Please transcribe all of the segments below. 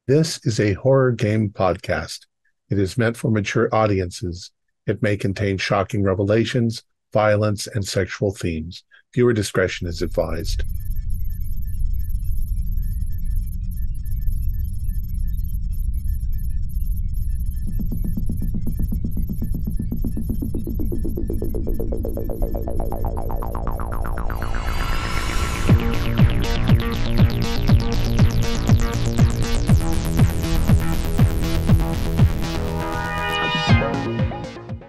This is a horror game podcast. It is meant for mature audiences. It may contain shocking revelations, violence, and sexual themes. Viewer discretion is advised.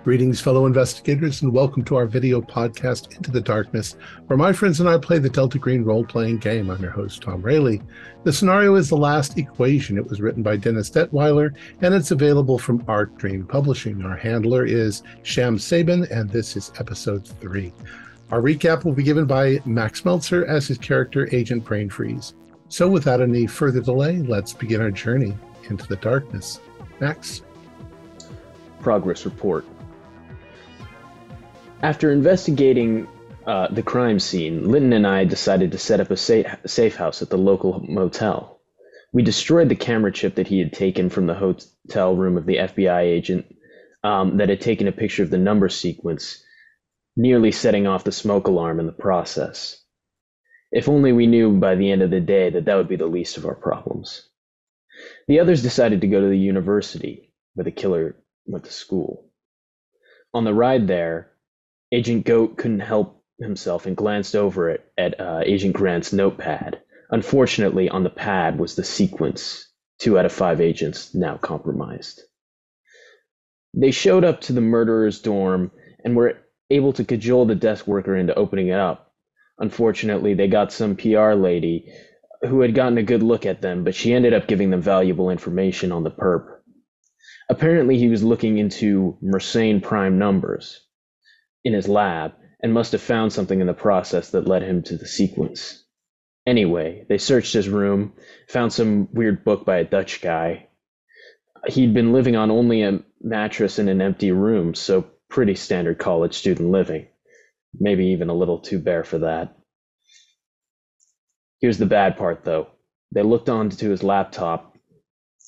Greetings, fellow investigators, and welcome to our video podcast, Into the Darkness, where my friends and I play the Delta Green role-playing game. I'm your host, Thom Raley. The scenario is The Last Equation. It was written by Dennis Detwiller, and it's available from Arc Dream Publishing. Our handler is Sabin, and this is episode 3. Our recap will be given by Max Meltzer as his character, Agent Brain Freeze. So without any further delay, let's begin our journey into the darkness. Max? Progress report. After investigating the crime scene, Linton and I decided to set up a safe house at the local motel. We destroyed the camera chip that he had taken from the hotel room of the FBI agent that had taken a picture of the number sequence, nearly setting off the smoke alarm in the process. If only we knew by the end of the day that would be the least of our problems. The others decided to go to the university, where the killer went to school. On the ride there, Agent Goat couldn't help himself and glanced over it at Agent Grant's notepad. Unfortunately, on the pad was the sequence, 2 out of 5 agents now compromised. They showed up to the murderer's dorm and were able to cajole the desk worker into opening it up. Unfortunately, they got some PR lady who had gotten a good look at them, but she ended up giving them valuable information on the perp. Apparently, he was looking into Mersenne prime numbers in his lab and must have found something in the process that led him to the sequence. Anyway, they searched his room, found some weird book by a Dutch guy. He'd been living on only a mattress in an empty room, so pretty standard college student living. Maybe even a little too bare for that. Here's the bad part, though. They looked onto his laptop.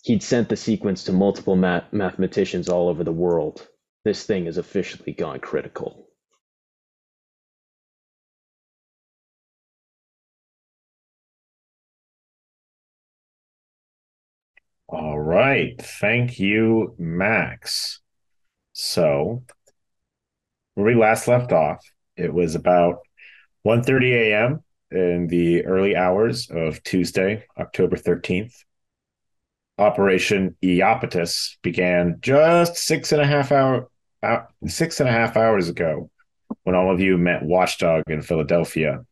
He'd sent the sequence to multiple mathematicians all over the world. This thing has officially gone critical. All right. Thank you, Max. So, where we last left off, it was about 1:30 a.m. in the early hours of Tuesday, October 13th. Operation Iapetus began just 6.5 hours ago when all of you met Watchdog in Philadelphia.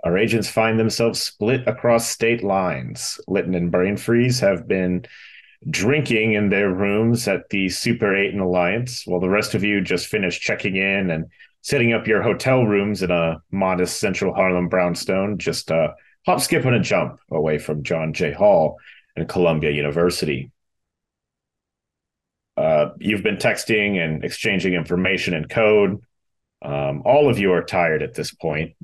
Our agents find themselves split across state lines. Lytton and Brain Freeze have been drinking in their rooms at the Super 8 and Alliance, while the rest of you just finished checking in and setting up your hotel rooms in a modest central Harlem brownstone, just a hop, skip, and a jump away from John J. Hall and Columbia University. You've been texting and exchanging information and code. All of you are tired at this point,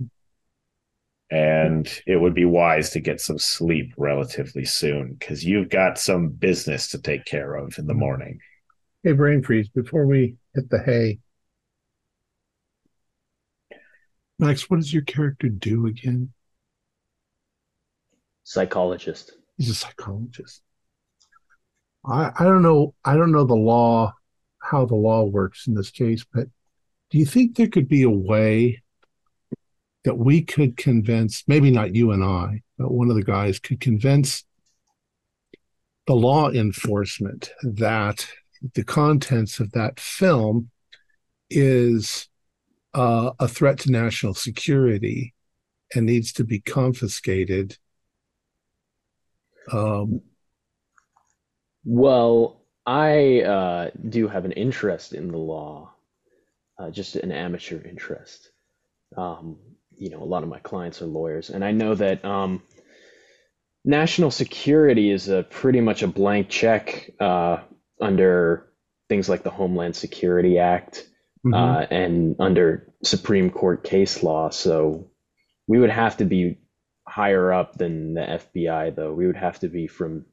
and it would be wise to get some sleep relatively soon because you've got some business to take care of in the morning. Hey, Brain Freeze, before we hit the hay, Max, what does your character do again? Psychologist. He's a psychologist. I don't know the law, how the law works in this case, but do you think there could be a way that we could convince, maybe not you and I, but one of the guys could convince the law enforcement that the contents of that film is a threat to national security and needs to be confiscated? Well, I do have an interest in the law, just an amateur interest. A lot of my clients are lawyers, and I know that national security is pretty much a blank check under things like the Homeland Security Act and under Supreme Court case law. So we would have to be higher up than the FBI, though. We would have to be from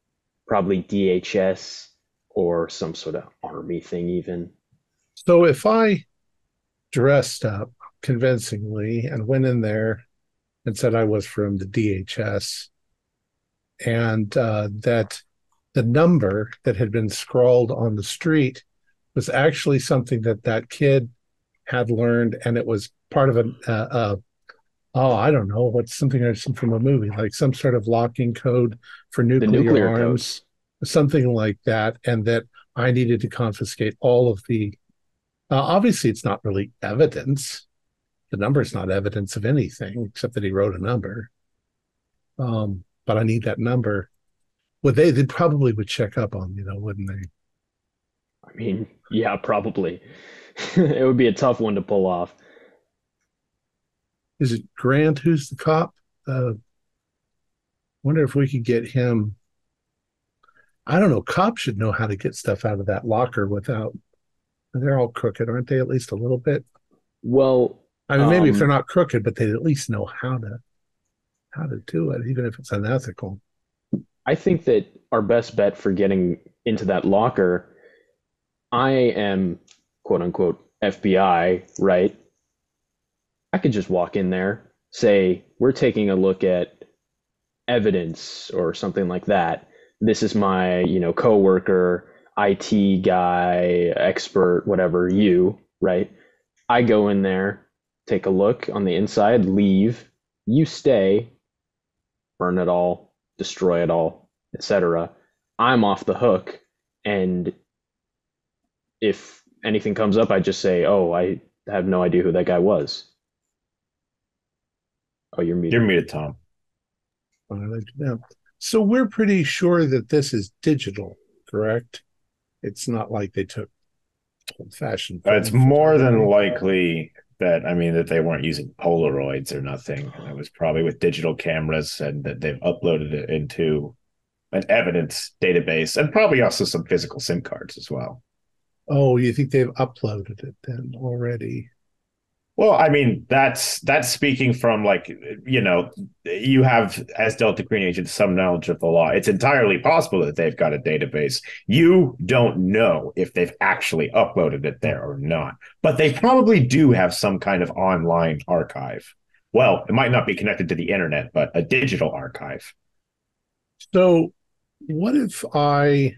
probably DHS or some sort of army thing, even. So if I dressed up convincingly and went in there and said I was from the DHS and that the number that had been scrawled on the street was actually something that that kid had learned, and it was part of oh, I don't know, what's something I've seen from a movie, like some sort of locking code for The nuclear nuclear code. arms, something like that, and that I needed to confiscate all of the. Obviously, it's not really evidence. The number is not evidence of anything except that he wrote a number. But I need that number. Would they probably would check up on me though, wouldn't they? I mean, yeah, probably. It would be a tough one to pull off. Is it Grant who's the cop? Wonder if we could get him. I don't know. Cops should know how to get stuff out of that locker without. They're all crooked, aren't they? At least a little bit. Well, I mean, maybe if they're um, not crooked, but they at least know how to do it, even if it's unethical. I think that our best bet for getting into that locker, I am quote unquote FBI, right? I could just walk in there, say, we're taking a look at evidence or something like that. This is my, coworker, IT guy, expert, whatever, you, right? I go in there, take a look on the inside, leave. You stay, burn it all, destroy it all, etc. I'm off the hook, and if anything comes up, I just say, "Oh, I have no idea who that guy was." Oh, you're You're muted. muted, Tom. So we're pretty sure that this is digital, correct? It's not like they took old-fashioned It's film more than photography. likely that, I mean, that they weren't using Polaroids or nothing. And it was probably with digital cameras, and that they've uploaded it into an evidence database, and probably also some physical SIM cards as well. Oh, you think they've uploaded it then already? Well, I mean, that's speaking from, like, you have, as Delta Green agent, some knowledge of the law. It's entirely possible that they've got a database. You don't know if they've actually uploaded it there or not, but they probably do have some kind of online archive. Well, it might not be connected to the internet, but a digital archive. So what if I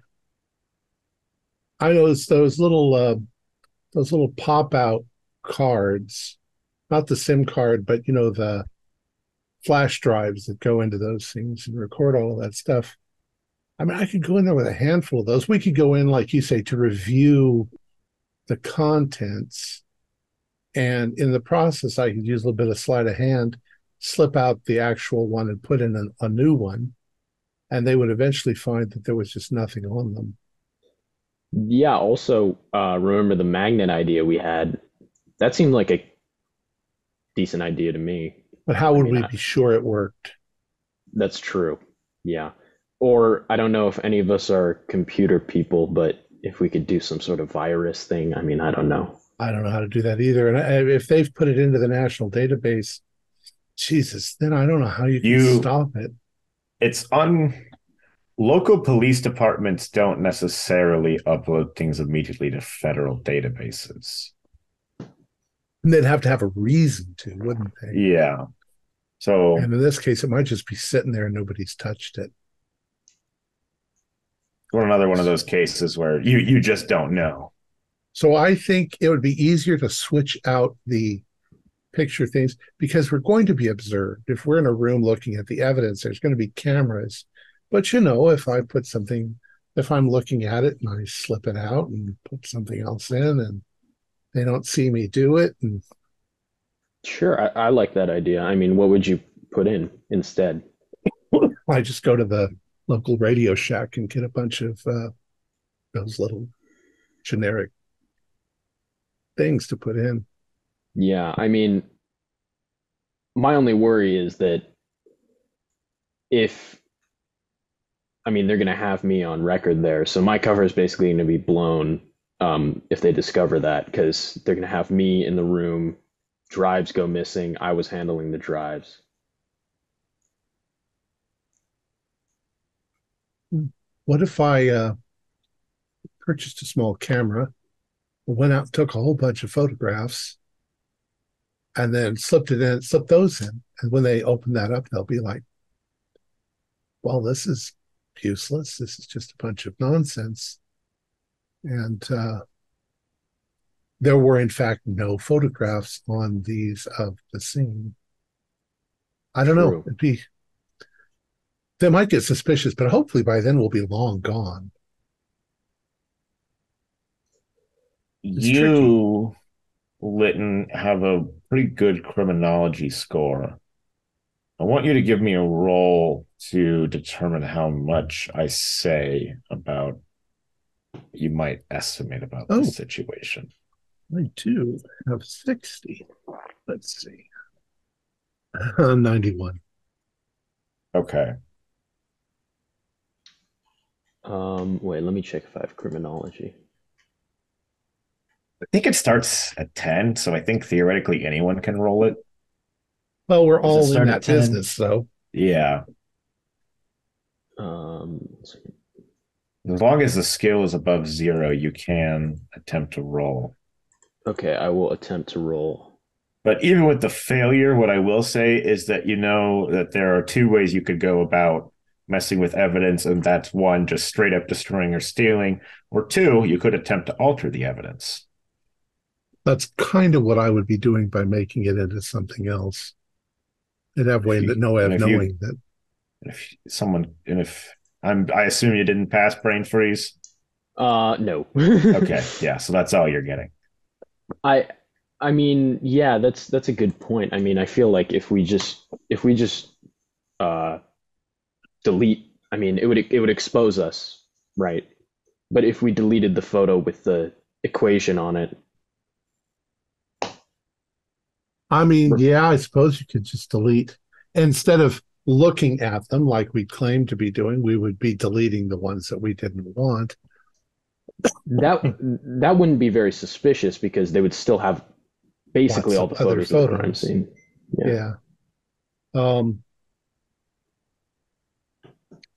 know it's those little pop out cards, not the SIM card, but the flash drives that go into those things and record all of that stuff. I mean, I could go in there with a handful of those. We could go in, like you say, to review the contents. And in the process, I could use a little bit of sleight of hand, slip out the actual one and put in a new one. And they would eventually find that there was just nothing on them. Yeah. Also, remember the magnet idea we had? That seemed like a decent idea to me. But how I would mean, we be sure it worked? that's true. Yeah. Or I don't know if any of us are computer people, but if we could do some sort of virus thing, I mean, I don't know. I don't know how to do that either. And if they've put it into the national database, Jesus, then I don't know how you can You, stop it. it's un Local police departments don't necessarily upload things immediately to federal databases. And they'd have to have a reason to, wouldn't they? Yeah. So And in this case, it might just be sitting there and nobody's touched it. we're another one of those cases where you just don't know. So I think it would be easier to switch out the picture things because we're going to be observed. If we're in a room looking at the evidence, there's going to be cameras. But if I put something, if I'm looking at it and I slip it out and put something else in and they don't see me do it, and Sure, I like that idea. I mean, what would you put in instead? I just go to the local Radio Shack and get a bunch of those little generic things to put in. Yeah, I mean, my only worry is that if, I mean, they're going to have me on record there, so my cover is basically going to be blown if they discover that because they're going to have me in the room, drives go missing. I was handling the drives. what if I purchased a small camera, went out and took a whole bunch of photographs, and then slipped those in, and when they open that up, they'll be like, "Well, this is useless. This is just a bunch of nonsense." And there were, in fact, no photographs on these of the scene. I don't know. True. They might get suspicious, but hopefully by then we'll be long gone. It's tricky. You, Lytton, have a pretty good criminology score. I want you to give me a roll to determine how much I say about you might estimate about the Oh, situation. I do have 60. Let's see. 91. Okay. Wait, let me check if I have criminology. I think it starts at 10, so I think theoretically anyone can roll it. Well, we're Does it all in start at that 10? business, so Yeah. Let's see. As long as the skill is above 0, you can attempt to roll. Okay, I will attempt to roll. But even with the failure, what I will say is that you know that there are two ways you could go about messing with evidence, and that's one, just straight up destroying or stealing, or two, you could attempt to alter the evidence. that's kind of what I would be doing by making it into something else. And have If way you no way and of knowing that. if someone and if I assume you didn't pass brain freeze. No. Okay, yeah, so that's all you're getting. I I mean, yeah, that's a good point. I mean, I feel like if we just uh delete, I mean, it would expose us, right? But if we deleted the photo with the equation on it, I mean, we're, yeah, I suppose you could just delete instead of looking at them like we claim to be doing, we would be deleting the ones that we didn't want. that wouldn't be very suspicious because they would still have basically Lots all of the other photos of the crime photos. scene. Yeah, Yeah. Um,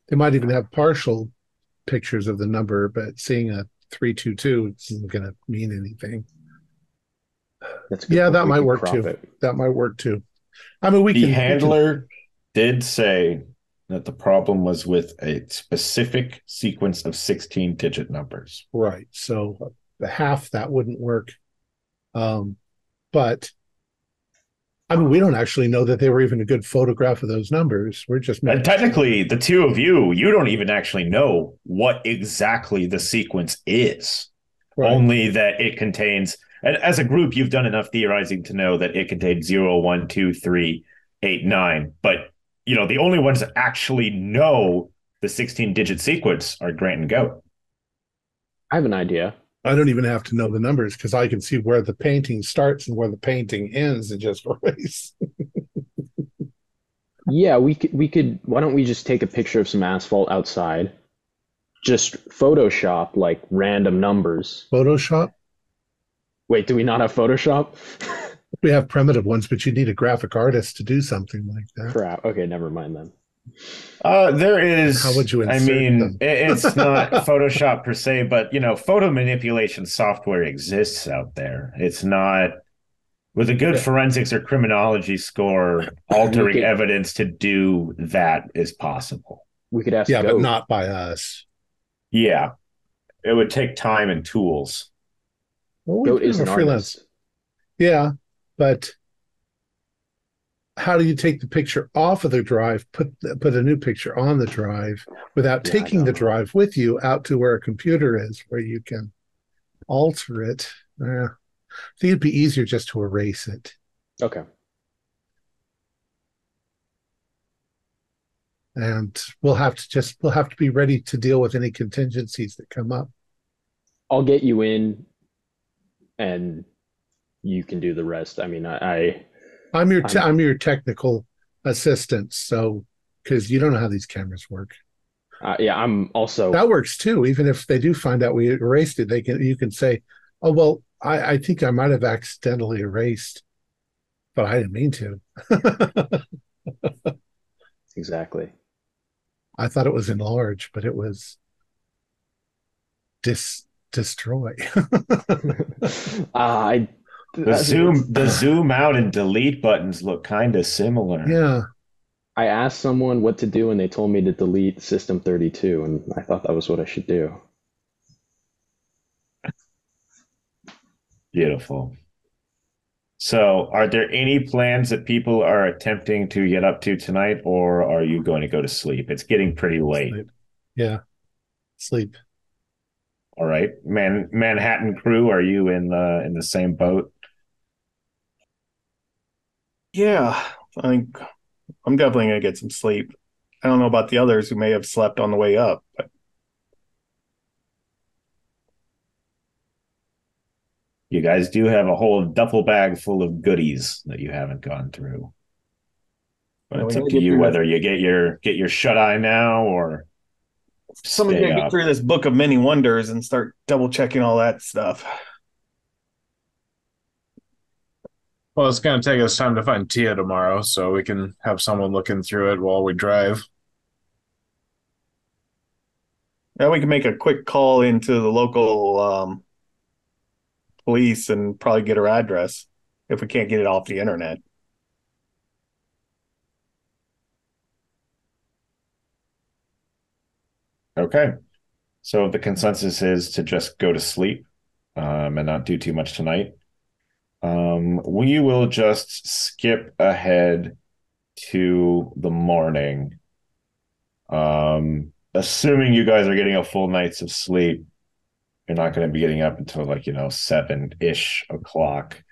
they might even have partial pictures of the number, but seeing a 322 isn't going to mean anything. that's a good Yeah, point. that We might could work crop too. it. That might work too. I mean, The we can, handler did say that the problem was with a specific sequence of 16-digit numbers. right. So the half that wouldn't work. But I mean, we don't actually know that they were even a good photograph of those numbers. We're just And making sure. technically, the two of you don't even actually know what exactly the sequence is. Right. Only that it contains, and as a group, you've done enough theorizing to know that it contains 0, 1, 2, 3, 8, 9. But, the only ones that actually know the 16-digit sequence are Grant and Goat. I have an idea. I don't even have to know the numbers because I can see where the painting starts and where the painting ends and just erase. Yeah, we could why don't we just take a picture of some asphalt outside, just Photoshop like random numbers. Photoshop. Wait, do we not have Photoshop? We have primitive ones, but you need a graphic artist to do something like that. Crap. Okay, never mind then. There And how is, would you I insert mean, them? it's not Photoshop per se, but photo manipulation software exists out there. It's not with a good Yeah. forensics or criminology score, We altering could evidence to do that is possible. we could ask Yeah, but Goat. not by us. Yeah, it would take time and tools. Well, we Goat do is have a an freelance. artist. Yeah, but how do you take the picture off of the drive, put a new picture on the drive without Yeah, I taking the don't know. drive with you out to where a computer is, where you can alter it? I think it'd be easier just to erase it, Okay. and we'll have to be ready to deal with any contingencies that come up. I'll get you in and you can do the rest. I mean, I'm I'm your technical assistant, so because you don't know how these cameras work. yeah, I'm also That works too. Even if they do find out we erased it, you can say, "Oh well, I think I might have accidentally erased, but I didn't mean to. exactly. I thought it was enlarged, but it was." destroy. I The that's, zoom it's, the zoom out and delete buttons look kind of similar. Yeah, I asked someone what to do, and they told me to delete System 32, and I thought that was what I should do. Beautiful. So, are there any plans that people are attempting to get up to tonight, or are you going to go to sleep? It's getting pretty late. sleep. Yeah, sleep. All right, Manhattan crew, are you in the same boat? Yeah, I think I'm definitely gonna get some sleep. I don't know about the others who may have slept on the way up, but You guys do have a whole duffel bag full of goodies that you haven't gone through. But yeah, we it's up gotta to get you through this. whether you get your shut eye now or Somebody's stay gotta get up. through this book of many wonders and start double checking all that stuff. Well, it's going to take us time to find Tia tomorrow, so we can have someone looking through it while we drive. Now we can make a quick call into the local police and probably get her address if we can't get it off the internet. Okay. So the consensus is to just go to sleep and not do too much tonight. We will just skip ahead to the morning. Assuming you guys are getting a full night's of sleep, you're not going to be getting up until like, 7-ish o'clock.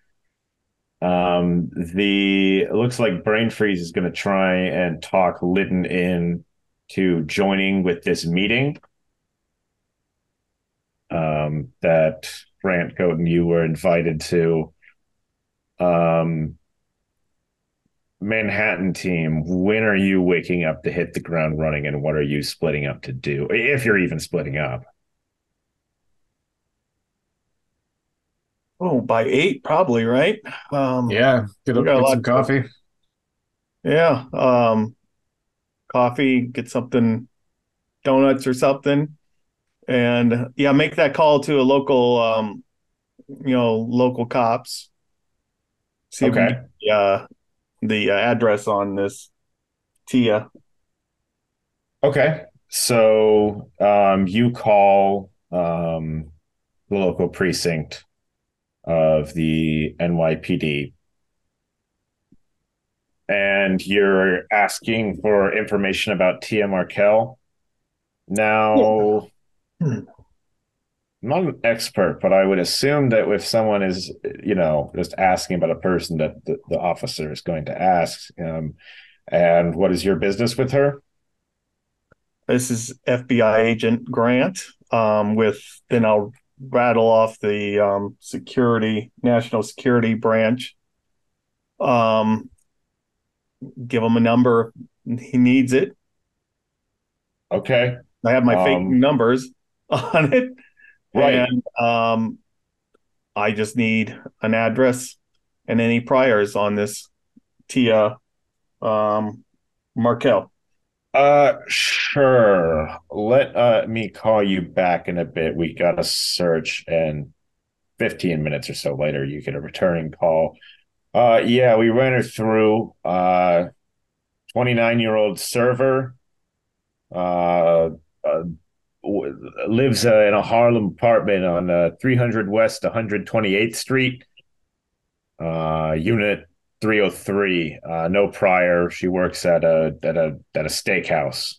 The it looks like Brain Freeze is going to try and talk Lytton in to joining with this meeting that Grant Coat and you were invited to. Manhattan team, when are you waking up to hit the ground running, and what are you splitting up to do, if you're even splitting up? Oh, by 8 probably, right? Yeah, get We up, got a get lot. some coffee. Yeah, coffee, get something, donuts or something, and yeah, make that call to a local, local cops. See if we can get Okay. the address on this Tia. Okay. So you call the local precinct of the NYPD and you're asking for information about Tia Markel. Yeah. Now, Hmm. I'm not an expert, but I would assume that if someone is, just asking about a person that the officer is going to ask, and what is your business with her? This is FBI agent Grant. With then I'll rattle off the national security branch. Um, give him a number. He needs it. Okay. I have my fake Um, numbers on it, right. and I just need an address and any priors on this Tia Markel. Sure. Let me call you back in a bit. We got a search, and 15 minutes or so later, you get a returning call. Yeah, we ran her through. 29-year-old server. Uh, uh Lives in a Harlem apartment on 300 West 128th Street, unit 303. No prior. She works at a steakhouse.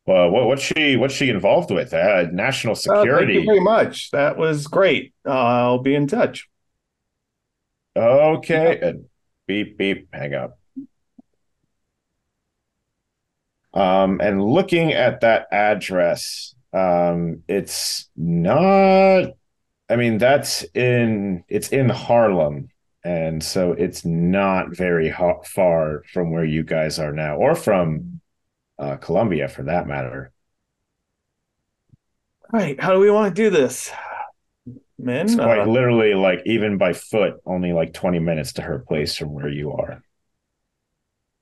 Well, what's she involved with? National Thank you security. very much. That was great. I'll be in touch. Okay. Beep beep. Hang up. And looking at that address, it's not. I mean, it's in Harlem, and so it's not very far from where you guys are now, or from Columbia for that matter. All right, how do we want to do this, It's men? quite literally, like, even by foot, only like 20 minutes to her place from where you are.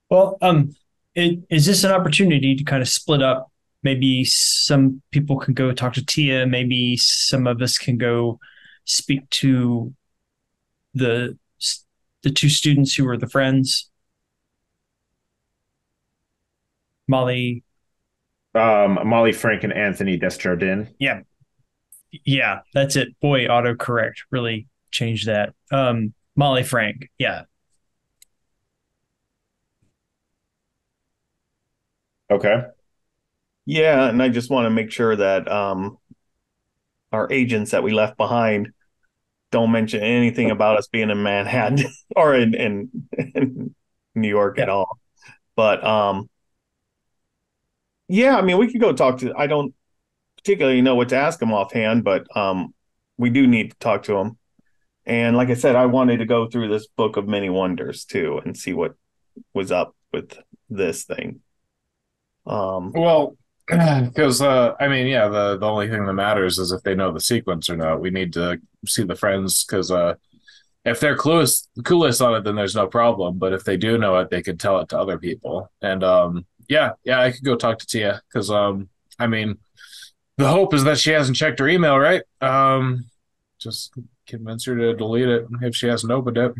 Well, is this an opportunity to kind of split up Maybe some people can go talk to Tia. Maybe some of us can go speak to the the two students who were the friends, Molly. Molly Frank and Anthony Desjardins. Yeah, yeah, that's it. Boy, autocorrect really changed that. Molly Frank. Yeah. Okay. Yeah, and I just want to make sure that our agents that we left behind don't mention anything about us being in Manhattan or in New York at Yeah. all. But yeah, I mean, we could go talk to. I don't particularly know what to ask him offhand, but we do need to talk to him. And like I said, I wanted to go through this book of many wonders too and see what was up with this thing. Well, because I mean, yeah, the only thing that matters is if they know the sequence or not. We need to see the friends because if they're clueless on it, then there's no problem. But if they do know it, they could tell it to other people. And yeah, I could go talk to Tia because I mean, the hope is that she hasn't checked her email, right? Just convince her to delete it if she hasn't opened it.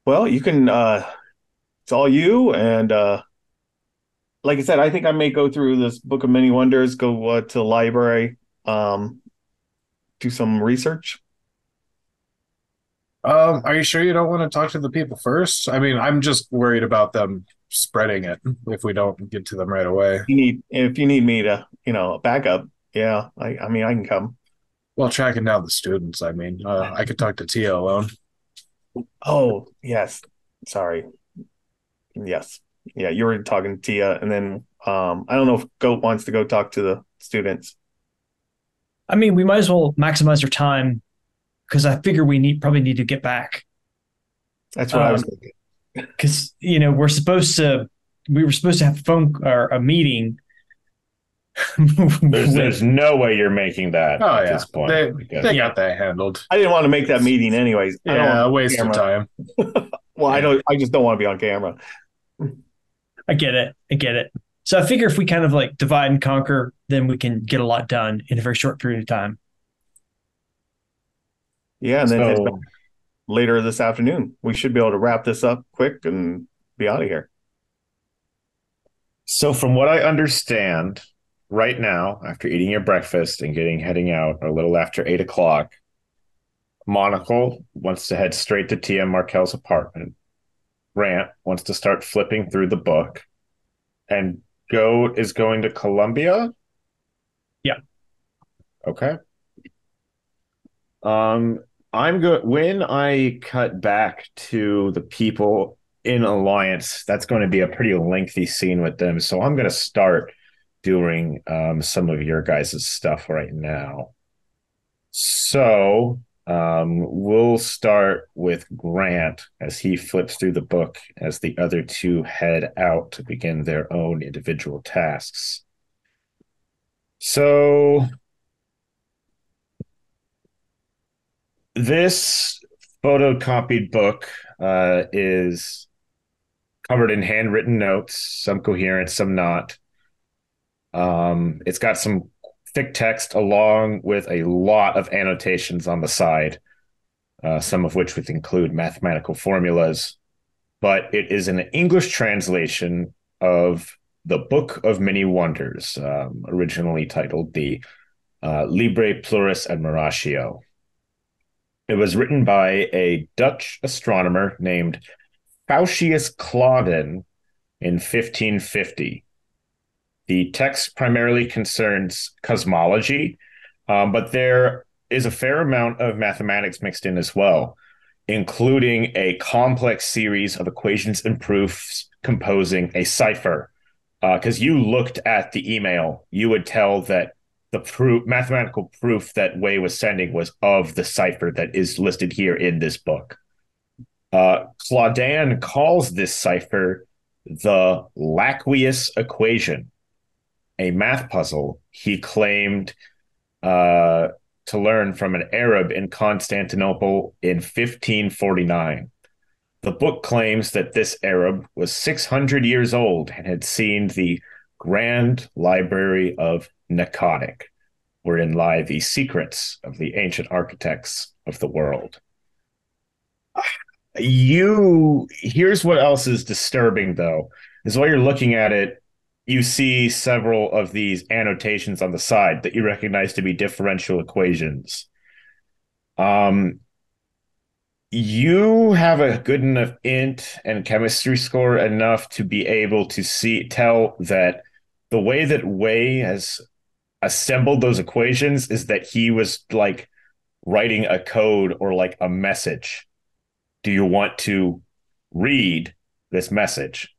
Well, you can. It's all you. And like I said, I think I may go through this book of many wonders. Go to the library. Um, do some research. Are you sure you don't want to talk to the people first? I mean, I'm just worried about them spreading it if we don't get to them right away. If you need me to, back up. Yeah, I mean, I can come. Well, tracking down the students, I mean, I could talk to Tia alone. Oh, yes. Sorry. Yes. Yeah, you were talking to Tia, and then I don't know if Goat wants to go talk to the students. I mean, we might as well maximize our time because I figure probably need to get back. That's what I was thinking. Because we were supposed to have a phone or a meeting. There's no way you're making that Oh at yeah, this point. they got that handled. I didn't want to make that meeting anyways. I don't Yeah, want waste of time. Well, I just don't want to be on camera. I get it. So I figure if we kind of like divide and conquer, then we can get a lot done in a very short period of time. Yeah, and then head back So, later this afternoon. We should be able to wrap this up quick and be out of here. so from what I understand, right now, after eating your breakfast and heading out a little after 8 o'clock, Monocle wants to head straight to Tia Markel's apartment. Grant wants to start flipping through the book, and Goat is going to Columbia. Yeah. Okay. I'm good. When I cut back to the people in Alliance, that's going to be a pretty lengthy scene with them. So I'm going to start doing some of your guys' stuff right now. So we'll start with Grant as he flips through the book as the other two head out to begin their own individual tasks. So this photocopied book is covered in handwritten notes, some coherent, some not. It's got some thick text along with a lot of annotations on the side, some of which would include mathematical formulas. But it is an English translation of the Book of Many Wonders, originally titled the Libre Pluris Admiratio. It was written by a Dutch astronomer named Faucius Claudin in 1550. The text primarily concerns cosmology, but there is a fair amount of mathematics mixed in as well, including a complex series of equations and proofs composing a cipher. Because you looked at the email, you would tell that the mathematical proof that Wei was sending was of the cipher that is listed here in this book. Claudin calls this cipher the Laqueus equation, a math puzzle he claimed to learn from an Arab in Constantinople in 1549. The book claims that this Arab was 600 years old and had seen the Grand Library of Nekhotic, wherein lie the secrets of the ancient architects of the world. Here's what else is disturbing, though, is while you're looking at it, you see several of these annotations on the side that you recognize to be differential equations. Um, you have a good enough int and chemistry score enough to be able to tell that the way that Wei has assembled those equations is that he was like writing a code or like a message. Do you want to read this message?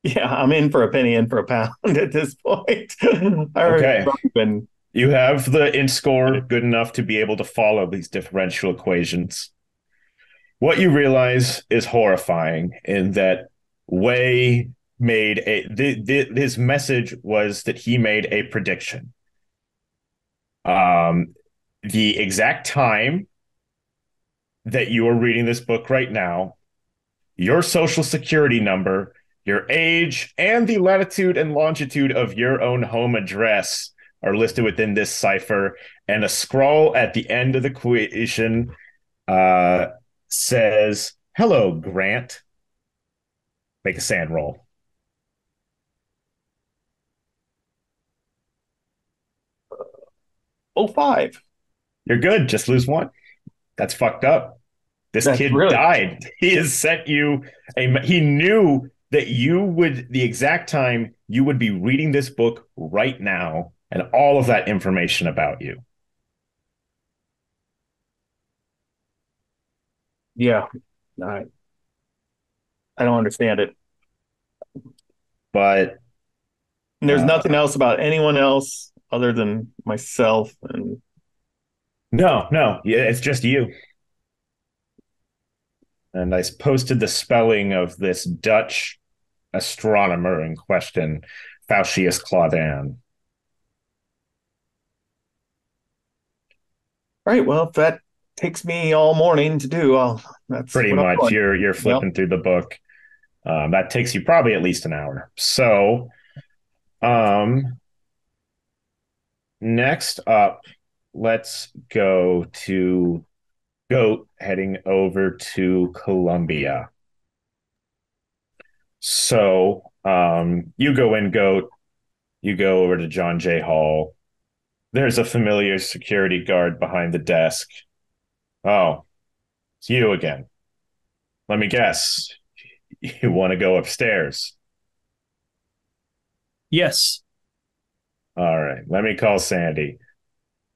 Yeah, I'm in for a penny, in for a pound at this point. Okay. Been... You have the int score good enough to be able to follow these differential equations. What you realize is horrifying in that Wei made his message was that he made a prediction. The exact time that you are reading this book right now, your social security number, your age, and the latitude and longitude of your own home address are listed within this cipher. And a scroll at the end of the equation says, "Hello, Grant." Make a sand roll. 05. You're good. Just lose one. That's fucked up. This That's kid really... died. He has sent you he knew that the exact time you would be reading this book right now and all of that information about you. Yeah. I don't understand it. But and there's nothing else about anyone else other than myself. And no, yeah, it's just you. And I posted the spelling of this Dutch astronomer in question, Faucius Claudan. Right. Well, if that takes me all morning to do, that's pretty much. You're flipping through the book. That takes you probably at least an hour. So, next up, let's go to Goat heading over to Columbia. So, you go in, Goat. You go over to John J. Hall. There's a familiar security guard behind the desk. Oh, it's you again. Let me guess. You want to go upstairs? Yes. All right. Let me call Sandy.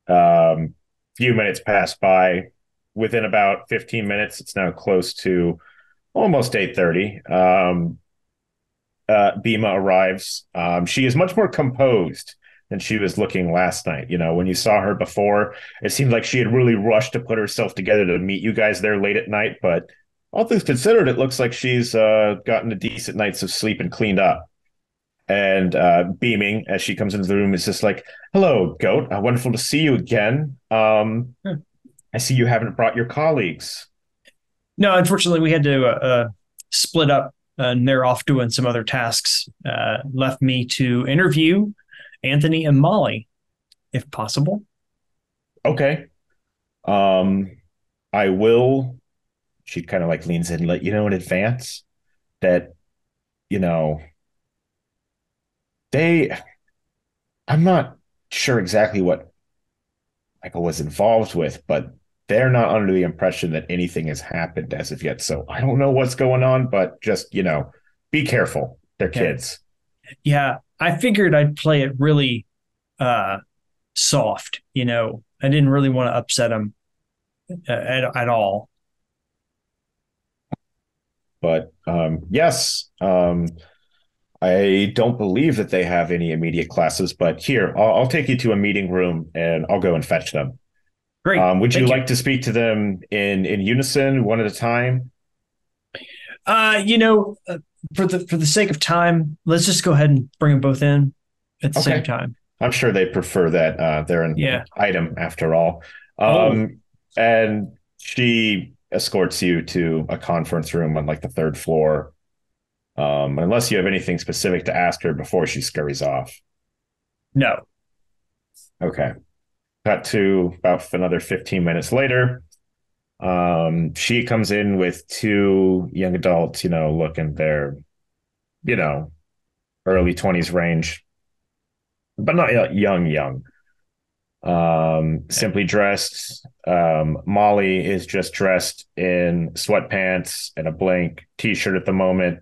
Few minutes pass by. Within about 15 minutes, it's now close to almost 8:30. Bima arrives. She is much more composed than she was looking last night. You know, when you saw her before, it seemed like she had really rushed to put herself together to meet you guys there late at night. But all things considered, it looks like she's gotten a decent night's of sleep and cleaned up. And beaming as she comes into the room is just like, "Hello, Goat. Wonderful to see you again. I see you haven't brought your colleagues." No, unfortunately, we had to split up, and they're off doing some other tasks. Left me to interview Anthony and Molly, if possible. Okay. I will. She kind of like leans in and let you know in advance that, you know, I'm not sure exactly what Michael was involved with, but they're not under the impression that anything has happened as of yet. So I don't know what's going on, but just, be careful. They're kids. Yeah, I figured I'd play it really soft. I didn't really want to upset them at all. But yes, I don't believe that they have any immediate classes. But here, I'll take you to a meeting room and I'll go and fetch them. Great. Would you like to speak to them in unison, one at a time? For the sake of time, let's just go ahead and bring them both in at the same time. I'm sure they prefer that. They're an item after all. And she escorts you to a conference room on like the third floor. Unless you have anything specific to ask her before she scurries off. No. Okay. Cut to about another 15 minutes later. She comes in with two young adults, looking their, you know, early 20s range, but not young. Simply dressed. Molly is just dressed in sweatpants and a blank t-shirt at the moment.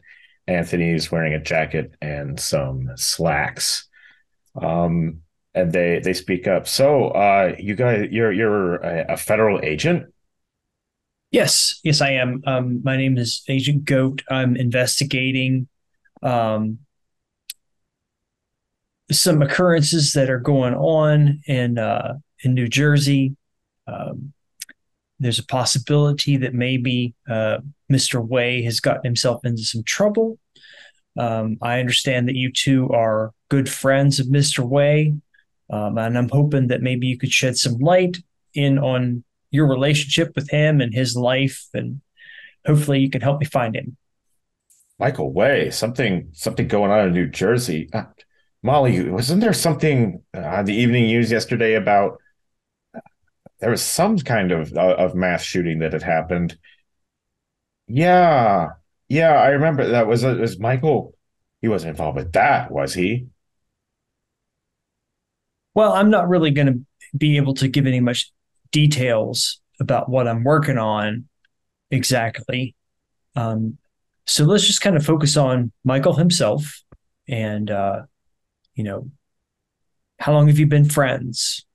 Anthony's wearing a jacket and some slacks. Um, and they speak up. So, you guys, you're a federal agent. Yes, I am. My name is Agent Goat. I'm investigating um, some occurrences that are going on in New Jersey. Um, there's a possibility that maybe Mr. Way has gotten himself into some trouble. I understand that you two are good friends of Mr. Way, and I'm hoping that maybe you could shed some light in on your relationship with him and his life, and hopefully you can help me find him. Michael Way, something going on in New Jersey. Molly, wasn't there something on the evening news yesterday about there was some kind of mass shooting that had happened? Yeah, yeah, I remember that was Michael. He wasn't involved with that, was he? Well, I'm not really going to be able to give any much details about what I'm working on exactly. Um, so let's just kind of focus on Michael himself and, you know, how long have you been friends?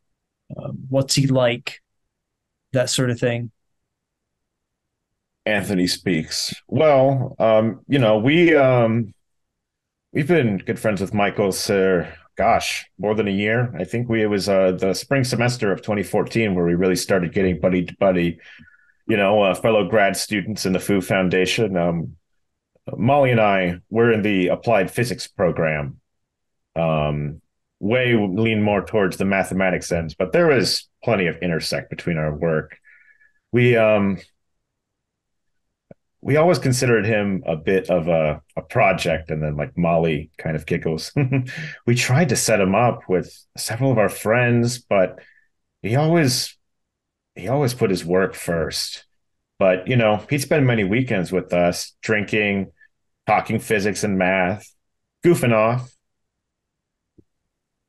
What's he like? That sort of thing. Anthony speaks. Well, we've been good friends with Michael, sir. Gosh, more than a year. I think it was the spring semester of 2014 where we really started getting buddy to buddy. Fellow grad students in the Fu Foundation. Molly and I, we're in the applied physics program. Um, Way lean more towards the mathematics ends, but there was plenty of intersect between our work. We um, we always considered him a bit of a project, and then like Molly kind of giggles. We tried to set him up with several of our friends, but he always he always put his work first. But he'd spend many weekends with us, drinking, talking physics and math, goofing off.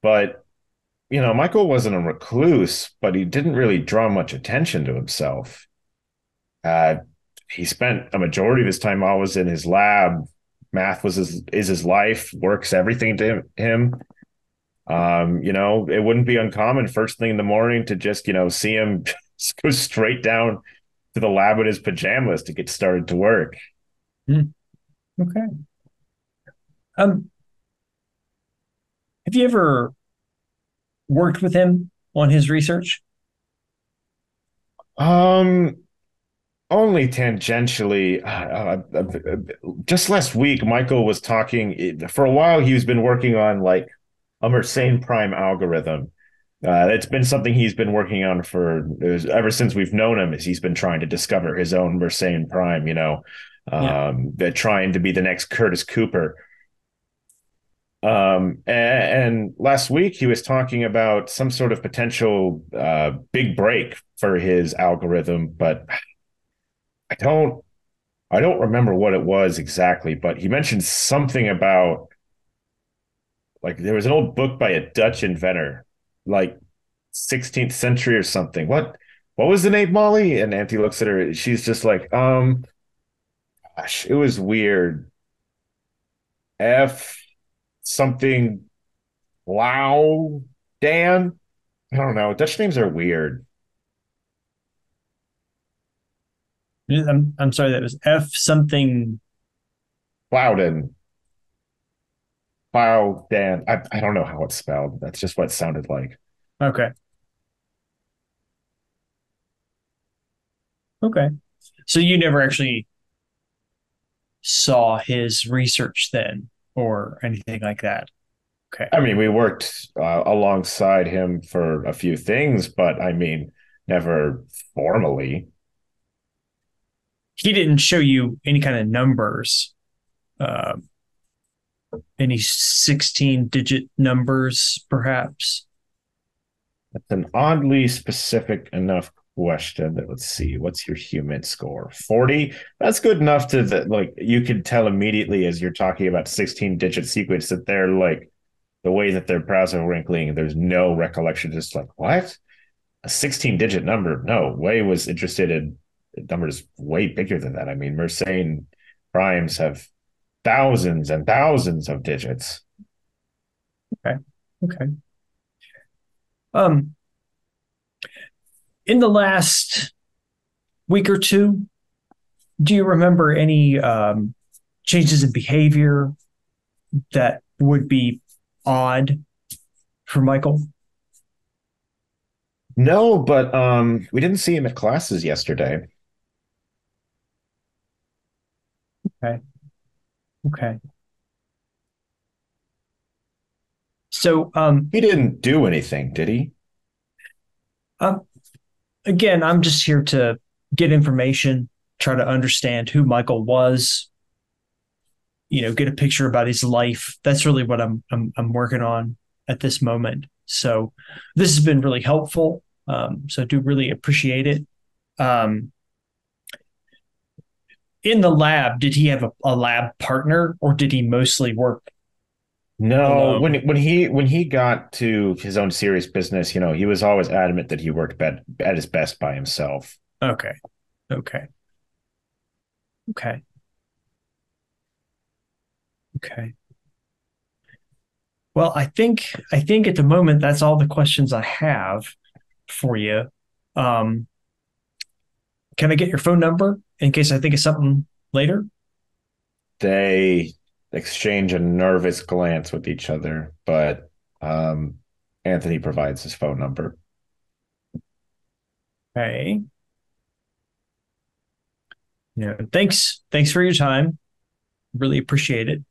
But Michael wasn't a recluse, but he didn't really draw much attention to himself. Uh, he spent a majority of his time always in his lab. Math is his life, works everything to him. It wouldn't be uncommon first thing in the morning to just, see him go straight down to the lab in his pajamas to get started to work. Hmm. Okay. Um, have you ever worked with him on his research? Um, Only tangentially. Just last week, Michael was talking. For a while, he's been working on like a Mersenne prime algorithm. It's been something he's been working on for ever since we've known him. Is he's been trying to discover his own Mersenne prime. Yeah. That trying to be the next Curtis Cooper. And last week he was talking about some sort of potential big break for his algorithm, but I don't I don't remember what it was exactly, but he mentioned something about like there was an old book by a Dutch inventor, like 16th century or something. What was the name, Molly? And Auntie looks at her. She's just like, gosh, it was weird. F something Lao Dan. I don't know. Dutch names are weird. I'm sorry, that was F something. Plowden. Plow Dan. I don't know how it's spelled. That's just what it sounded like. Okay. Okay. So you never actually saw his research then or anything like that. Okay. I mean, we worked alongside him for a few things, but I mean, never formally. He didn't show you any kind of numbers Uh, any 16-digit numbers, perhaps? That's an oddly specific enough question that let's see, what's your human score? 40? That's good enough to that like you could tell immediately as you're talking about 16-digit sequence that they're like the way that their brows are wrinkling, there's no recollection, just like, what? A 16-digit number? No, Way was interested in numbers way bigger than that. I mean, Mersenne primes have thousands and thousands of digits. Okay. Okay. Um, in the last week or two, do you remember any changes in behavior that would be odd for Michael? No, but we didn't see him at classes yesterday. Okay. Okay. So, He didn't do anything, did he? um, again, I'm just here to get information, try to understand who Michael was, get a picture about his life. That's really what I'm working on at this moment. So this has been really helpful. So I do really appreciate it. Um, in the lab, did he have a lab partner, or did he mostly work No, alone? when he got to his own serious business, he was always adamant that he worked at his best by himself. Okay. Okay. Okay. Okay. Well, I think at the moment that's all the questions I have for you. Um, can I get your phone number in case I think of something later? They exchange a nervous glance with each other, but um, Anthony provides his phone number. Okay. Yeah. Thanks for your time. Really appreciate it.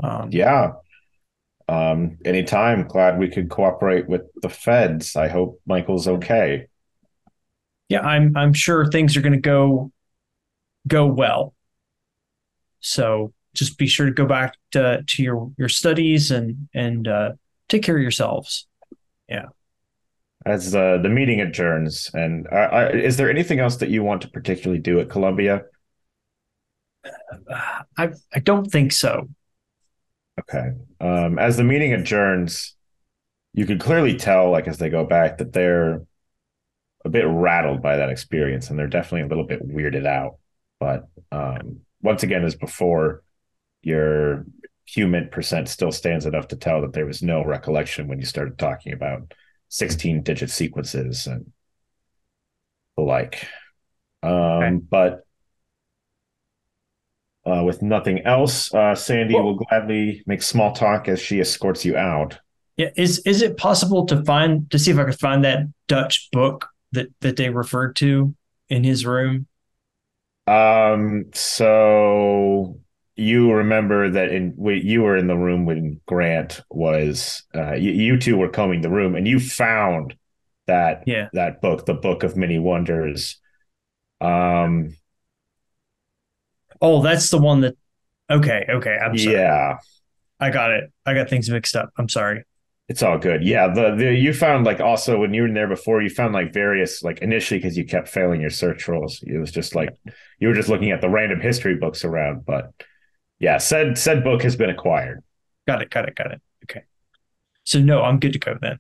Um, Yeah. Anytime. Glad we could cooperate with the feds. I hope Michael's okay. yeah, I'm sure things are going to go well. So just be sure to go back to your studies and take care of yourselves. Yeah. As the meeting adjourns, and is there anything else that you want to particularly do at Columbia? I don't think so. Okay. As the meeting adjourns, you could clearly tell, like as they go back, that they're a bit rattled by that experience, and they're definitely a little bit weirded out. But once again, as before, your human percent still stands enough to tell that there was no recollection when you started talking about 16-digit sequences and the like. Okay. But with nothing else, Sandy will Well, gladly make small talk as she escorts you out. yeah. Is it possible to see if I could find that Dutch book that they referred to in his room? So you remember that you were in the room when Grant was. You two were combing the room, and you found that Yeah. that book, the Book of Many Wonders. Um, Oh, that's the one that. Okay. Okay. I'm sorry. yeah, I got it. I got things mixed up. I'm sorry. it's all good. Yeah, the you found like also when you were in there before, you found like various like initially because you kept failing your search rolls. It was just like you were just looking at the random history books around, but yeah, said book has been acquired. Got it. Got it. Got it. Okay. So no, I'm good to go then.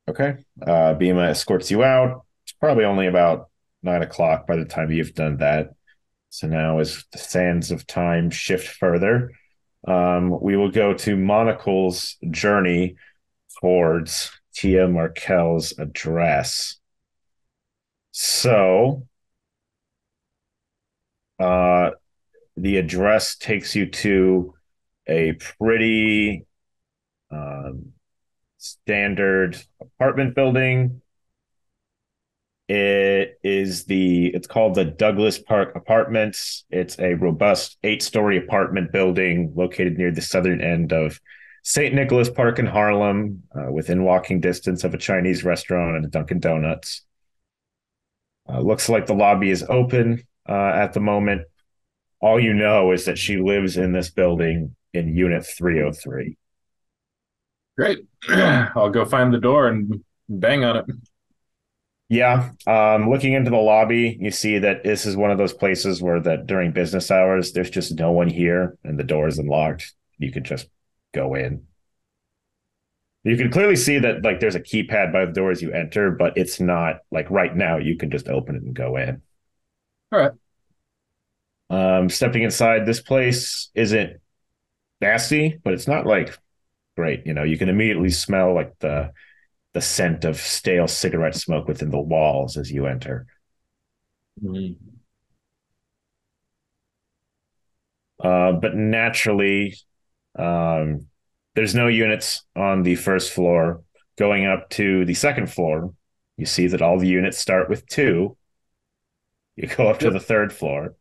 Okay. Bima escorts you out. It's probably only about 9 o'clock by the time you've done that. So now, as the sands of time shift further, we will go to Monocle's journey towards Tia Markel's address. So, uh, the address takes you to a pretty standard apartment building. It's called the Douglas Park Apartments. It's a robust 8-story apartment building located near the southern end of St. Nicholas Park in Harlem, within walking distance of a Chinese restaurant and a Dunkin' Donuts. Looks like the lobby is open at the moment. All you know is that she lives in this building in Unit 303. Great. I'll go find the door and bang on it. Yeah, looking into the lobby, you see that this is one of those places where that during business hours, there's just no one here and the door is unlocked. You can just go in. You can clearly see that like there's a keypad by the door as you enter, but it's not like right now. You can just open it and go in. All right. Stepping inside, this place isn't nasty, but it's not like great. You know, you can immediately smell like the scent of stale cigarette smoke within the walls as you enter. Mm. But naturally, there's no units on the first floor. Going up to the second floor, you see that all the units start with 2. You go up to the third floor,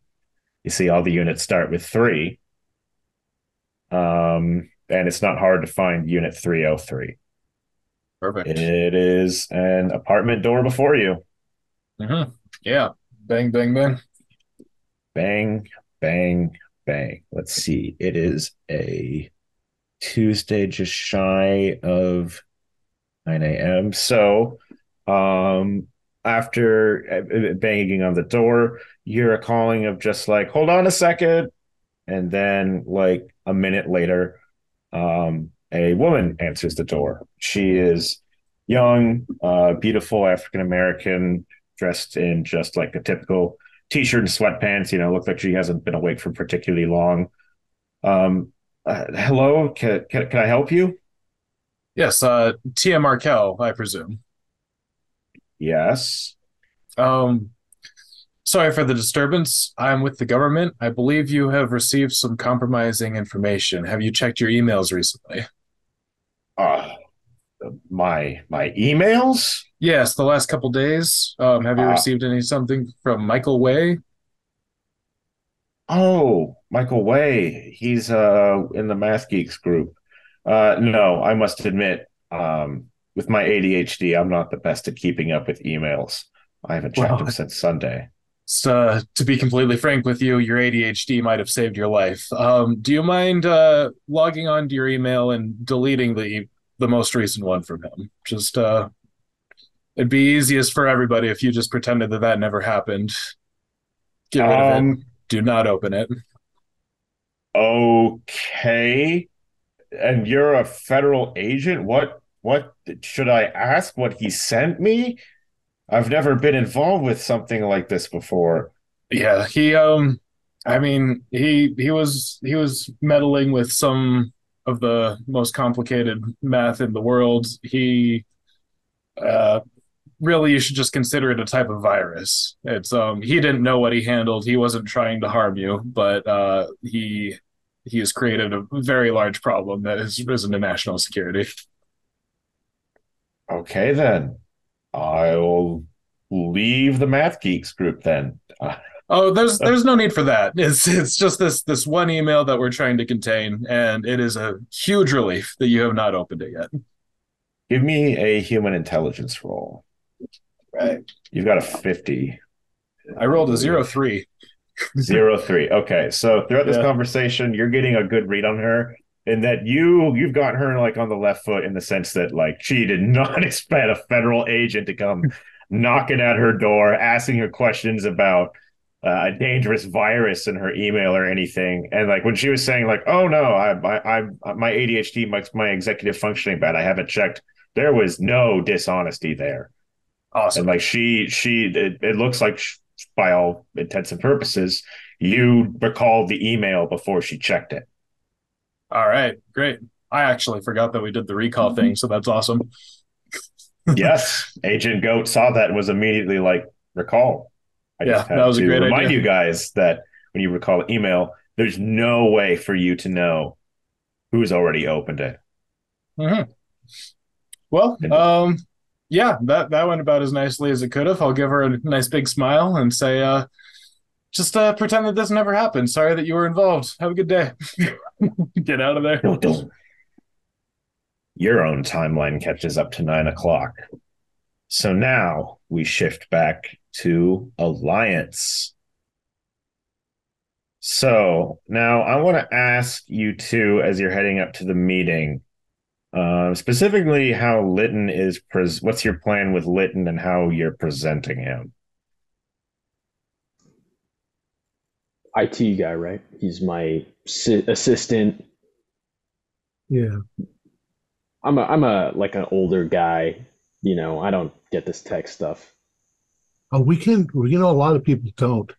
you see all the units start with 3. And it's not hard to find Unit 303. Perfect. It is an apartment door before you. Mm-hmm. Yeah. Bang, bang, bang. Bang, bang, bang. Let's see. It is a Tuesday, just shy of 9 a.m. So, after banging on the door, you're a calling of just like, hold on a second. And then, like, a minute later, a woman answers the door. She is young, beautiful African American, dressed in just like a typical t-shirt and sweatpants. You know, looks like she hasn't been awake for particularly long. Hello, can I help you? Yes, Tia Markel, I presume. Yes. Um, Sorry for the disturbance. I'm with the government. I believe you have received some compromising information. Have you checked your emails recently? Uh, my emails. Yes, the last couple days. Have you Uh, received any something from Michael Way? oh, Michael Way. He's in the Math Geeks group. No, I must admit, with my ADHD, I'm not the best at keeping up with emails. I haven't checked Well, them since Sunday. to be completely frank with you, your ADHD might have saved your life. Do you mind logging on to your email and deleting the most recent one from him? Just it'd be easiest for everybody if you just pretended that that never happened. Get rid of it. Um, Do not open it. okay. And you're a federal agent? What should I ask what he sent me? I've never been involved with something like this before. Yeah, I mean, he was meddling with some of the most complicated math in the world. He uh really, you should just consider it a type of virus. It's he didn't know what he handled. He wasn't trying to harm you, but he has created a very large problem that has risen to national security. Okay, then. I'll leave the Math Geeks group then. Oh, there's no need for that. It's just this one email that we're trying to contain, and it is a huge relief that you have not opened it yet. Give me a human intelligence roll. Right. You've got a 50. I rolled a 0-3. 0-3. Okay. So throughout this Yeah. conversation, you're getting a good read on her, in that you've got her like on the left foot, in the sense that like she did not expect a federal agent to come knocking at her door, asking her questions about a dangerous virus in her email or anything. And like when she was saying like, "Oh no, my ADHD makes my executive functioning bad. I haven't checked." There was no dishonesty there. Awesome. And like it looks like by all intents and purposes, you recalled the email before she checked it. All right, great. I actually forgot that we did the recall thing, so that's awesome. Yes, Agent Goat saw that and was immediately like, recall. I Yeah, just that have was a to great remind idea. you guys that when you recall an email, there's no way for you to know who's already opened it. Mm-hmm. Well, And yeah, that went about as nicely as it could have. I'll give her a nice big smile and say, just pretend that this never happened. Sorry that you were involved. Have a good day. Get out of there. no, don't. Your own timeline catches up to 9 o'clock. So now we shift back to Alliance. So now I want to ask you two as you're heading up to the meeting, specifically how Lytton is. What's your plan with Lytton and how you're presenting him? IT guy, right? He's my assistant. Yeah. I'm a like an older guy. I don't get this tech stuff. Oh, a lot of people don't.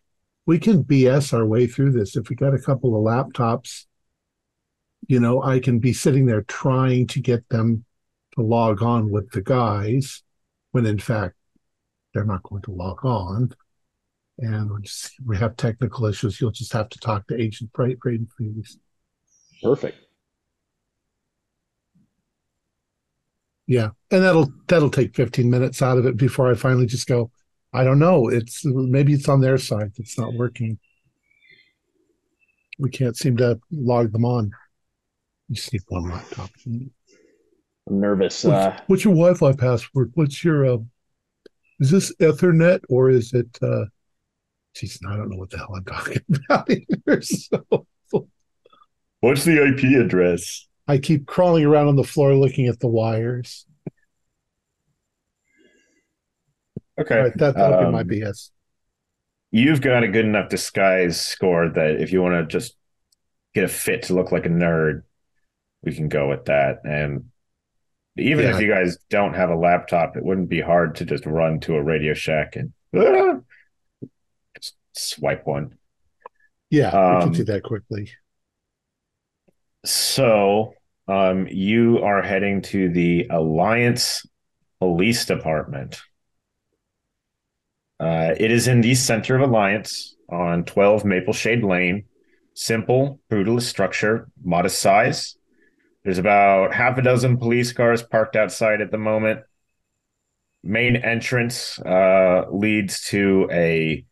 We can BS our way through this. If we got a couple of laptops, I can be sitting there trying to get them to log on with the guys when in fact they're not going to log on. And we have technical issues. You'll just have to talk to Agent Braden, please. Perfect. Yeah. And that'll take 15 minutes out of it before I finally just go, I don't know. Maybe it's on their side that's not working. We can't seem to log them on. You just need one laptop. I'm nervous. What's your Wi-Fi password? What's your is this Ethernet or is it geez, I don't know what the hell I'm talking about here. So What's the IP address? I keep crawling around on the floor looking at the wires. All Okay. right, that'll be my BS. You've got a good enough disguise score that if you want to just get a fit to look like a nerd, we can go with that. And even if Yeah, you guys don't have a laptop, it wouldn't be hard to just run to a Radio Shack and just swipe one. yeah, we can do Um, that quickly. so you are heading to the Alliance Police Department. It is in the center of Alliance on 12 Maple Shade Lane. Simple, brutalist structure, modest size. There's about half a dozen police cars parked outside at the moment. Main entrance leads to a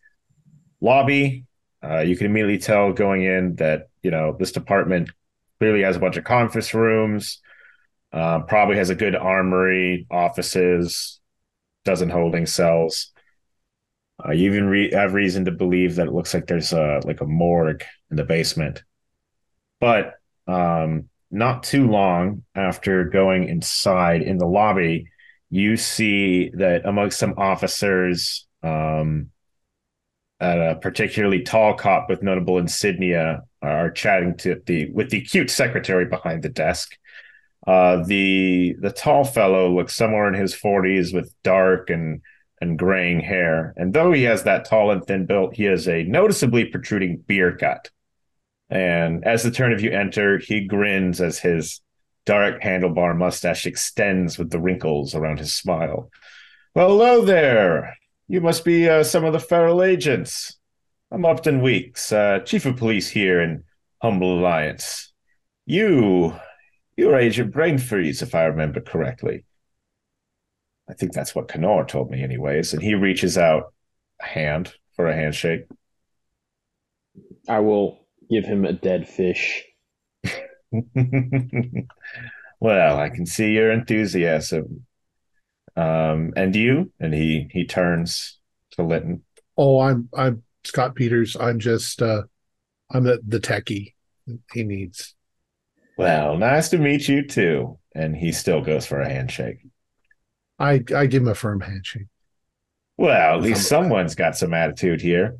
lobby. You can immediately tell going in that this department clearly has a bunch of conference rooms. Probably has a good armory, offices, dozen holding cells. You even have reason to believe that it looks like there's like a morgue in the basement. But not too long after going inside in the lobby, you see that amongst some officers, a particularly tall cop with notable insignia are chatting with the cute secretary behind the desk. The tall fellow looks somewhere in his 40s with dark and graying hair, and though he has that tall and thin build, he has a noticeably protruding beard cut. And as the turn of you enter, he grins as his dark handlebar mustache extends with the wrinkles around his smile. Well, hello there. You must be some of the feral agents. I'm Upton Weeks, chief of police here in Humble Alliance. You, you're Agent Brainfreeze, if I remember correctly. I think that's what Kenor told me, anyways. And he reaches out a hand for a handshake. I will give him a dead fish. Well, I can see your enthusiasm. And you? And he turns to Lytton. Oh, I'm Scott Peters. I'm the techie he needs. Well, nice to meet you too. And he still goes for a handshake. I give him a firm handshake. Well, at least someone's got some attitude here.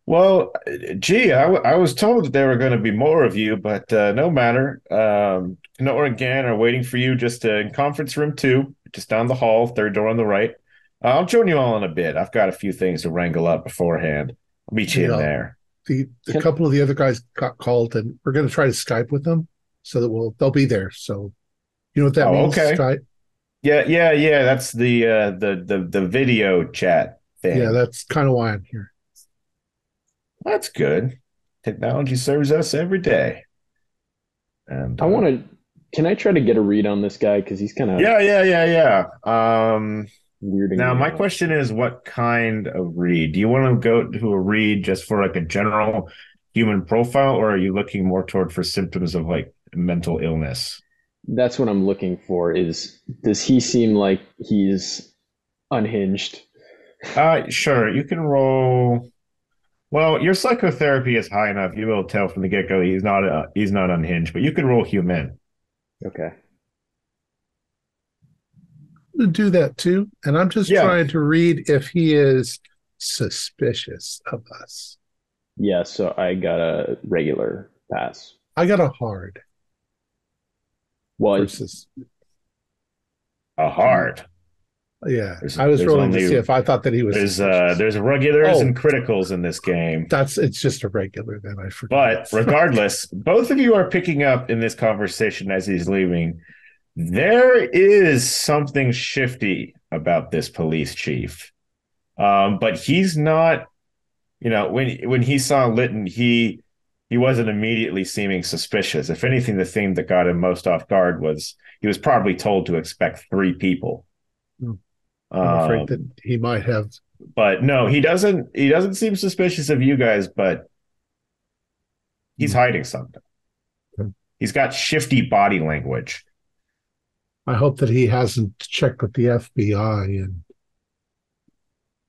Well, gee, I was told that there were going to be more of you, but no matter. Kenor and Gan are waiting for you just in conference room 2, just down the hall, third door on the right. I'll join you all in a bit. I've got a few things to wrangle up beforehand. I'll meet you in there. The couple of the other guys got called, and we're going to try to Skype with them so that they'll be there. So you know what that means? Okay. Skype. Yeah. That's the video chat thing. Yeah, that's kind of why I'm here. That's good. Technology serves us every day. And I want to. Can I try to get a read on this guy because he's kind of yeah. weirding Now me my out. question is, what kind of read? Do you want to go to a read just for like a general human profile, or are you looking more toward for symptoms of like mental illness? That's what I'm looking for. Does he seem like he's unhinged? Sure. You can roll. Well, your psychotherapy is high enough. You will tell from the get-go he's not unhinged, but you can roll human. Okay. To do that too. And I'm just Yeah. trying to read if he is suspicious of us. Yeah, so I got a regular pass. I got a hard Well, versus. A hard. Yeah, I was There's rolling to see only if I thought that he was suspicious. there's regulars Oh, and criticals in this game. it's just a regular. Then I forgot. But regardless, both of you are picking up in this conversation as he's leaving. There is something shifty about this police chief. But he's not, when he saw Litton, he wasn't immediately seeming suspicious. If anything, the thing that got him most off guard was he was probably told to expect 3 people. I'm afraid that he might have. But no, he doesn't seem suspicious of you guys, but he's hiding something. He's got shifty body language. I hope that he hasn't checked with the FBI and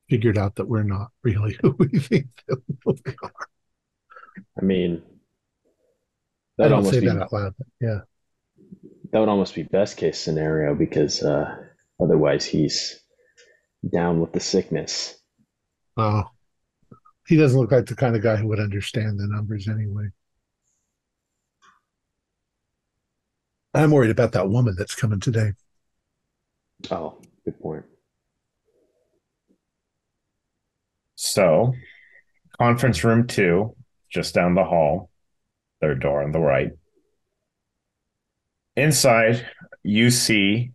figured out that we're not really who we think that we are. I mean, I don't say that out loud, but yeah. That would almost be best case scenario because otherwise he's down with the sickness. Oh, he doesn't look like the kind of guy who would understand the numbers anyway. I'm worried about that woman that's coming today. Oh, good point. So, conference room 2, just down the hall, third door on the right. Inside, you see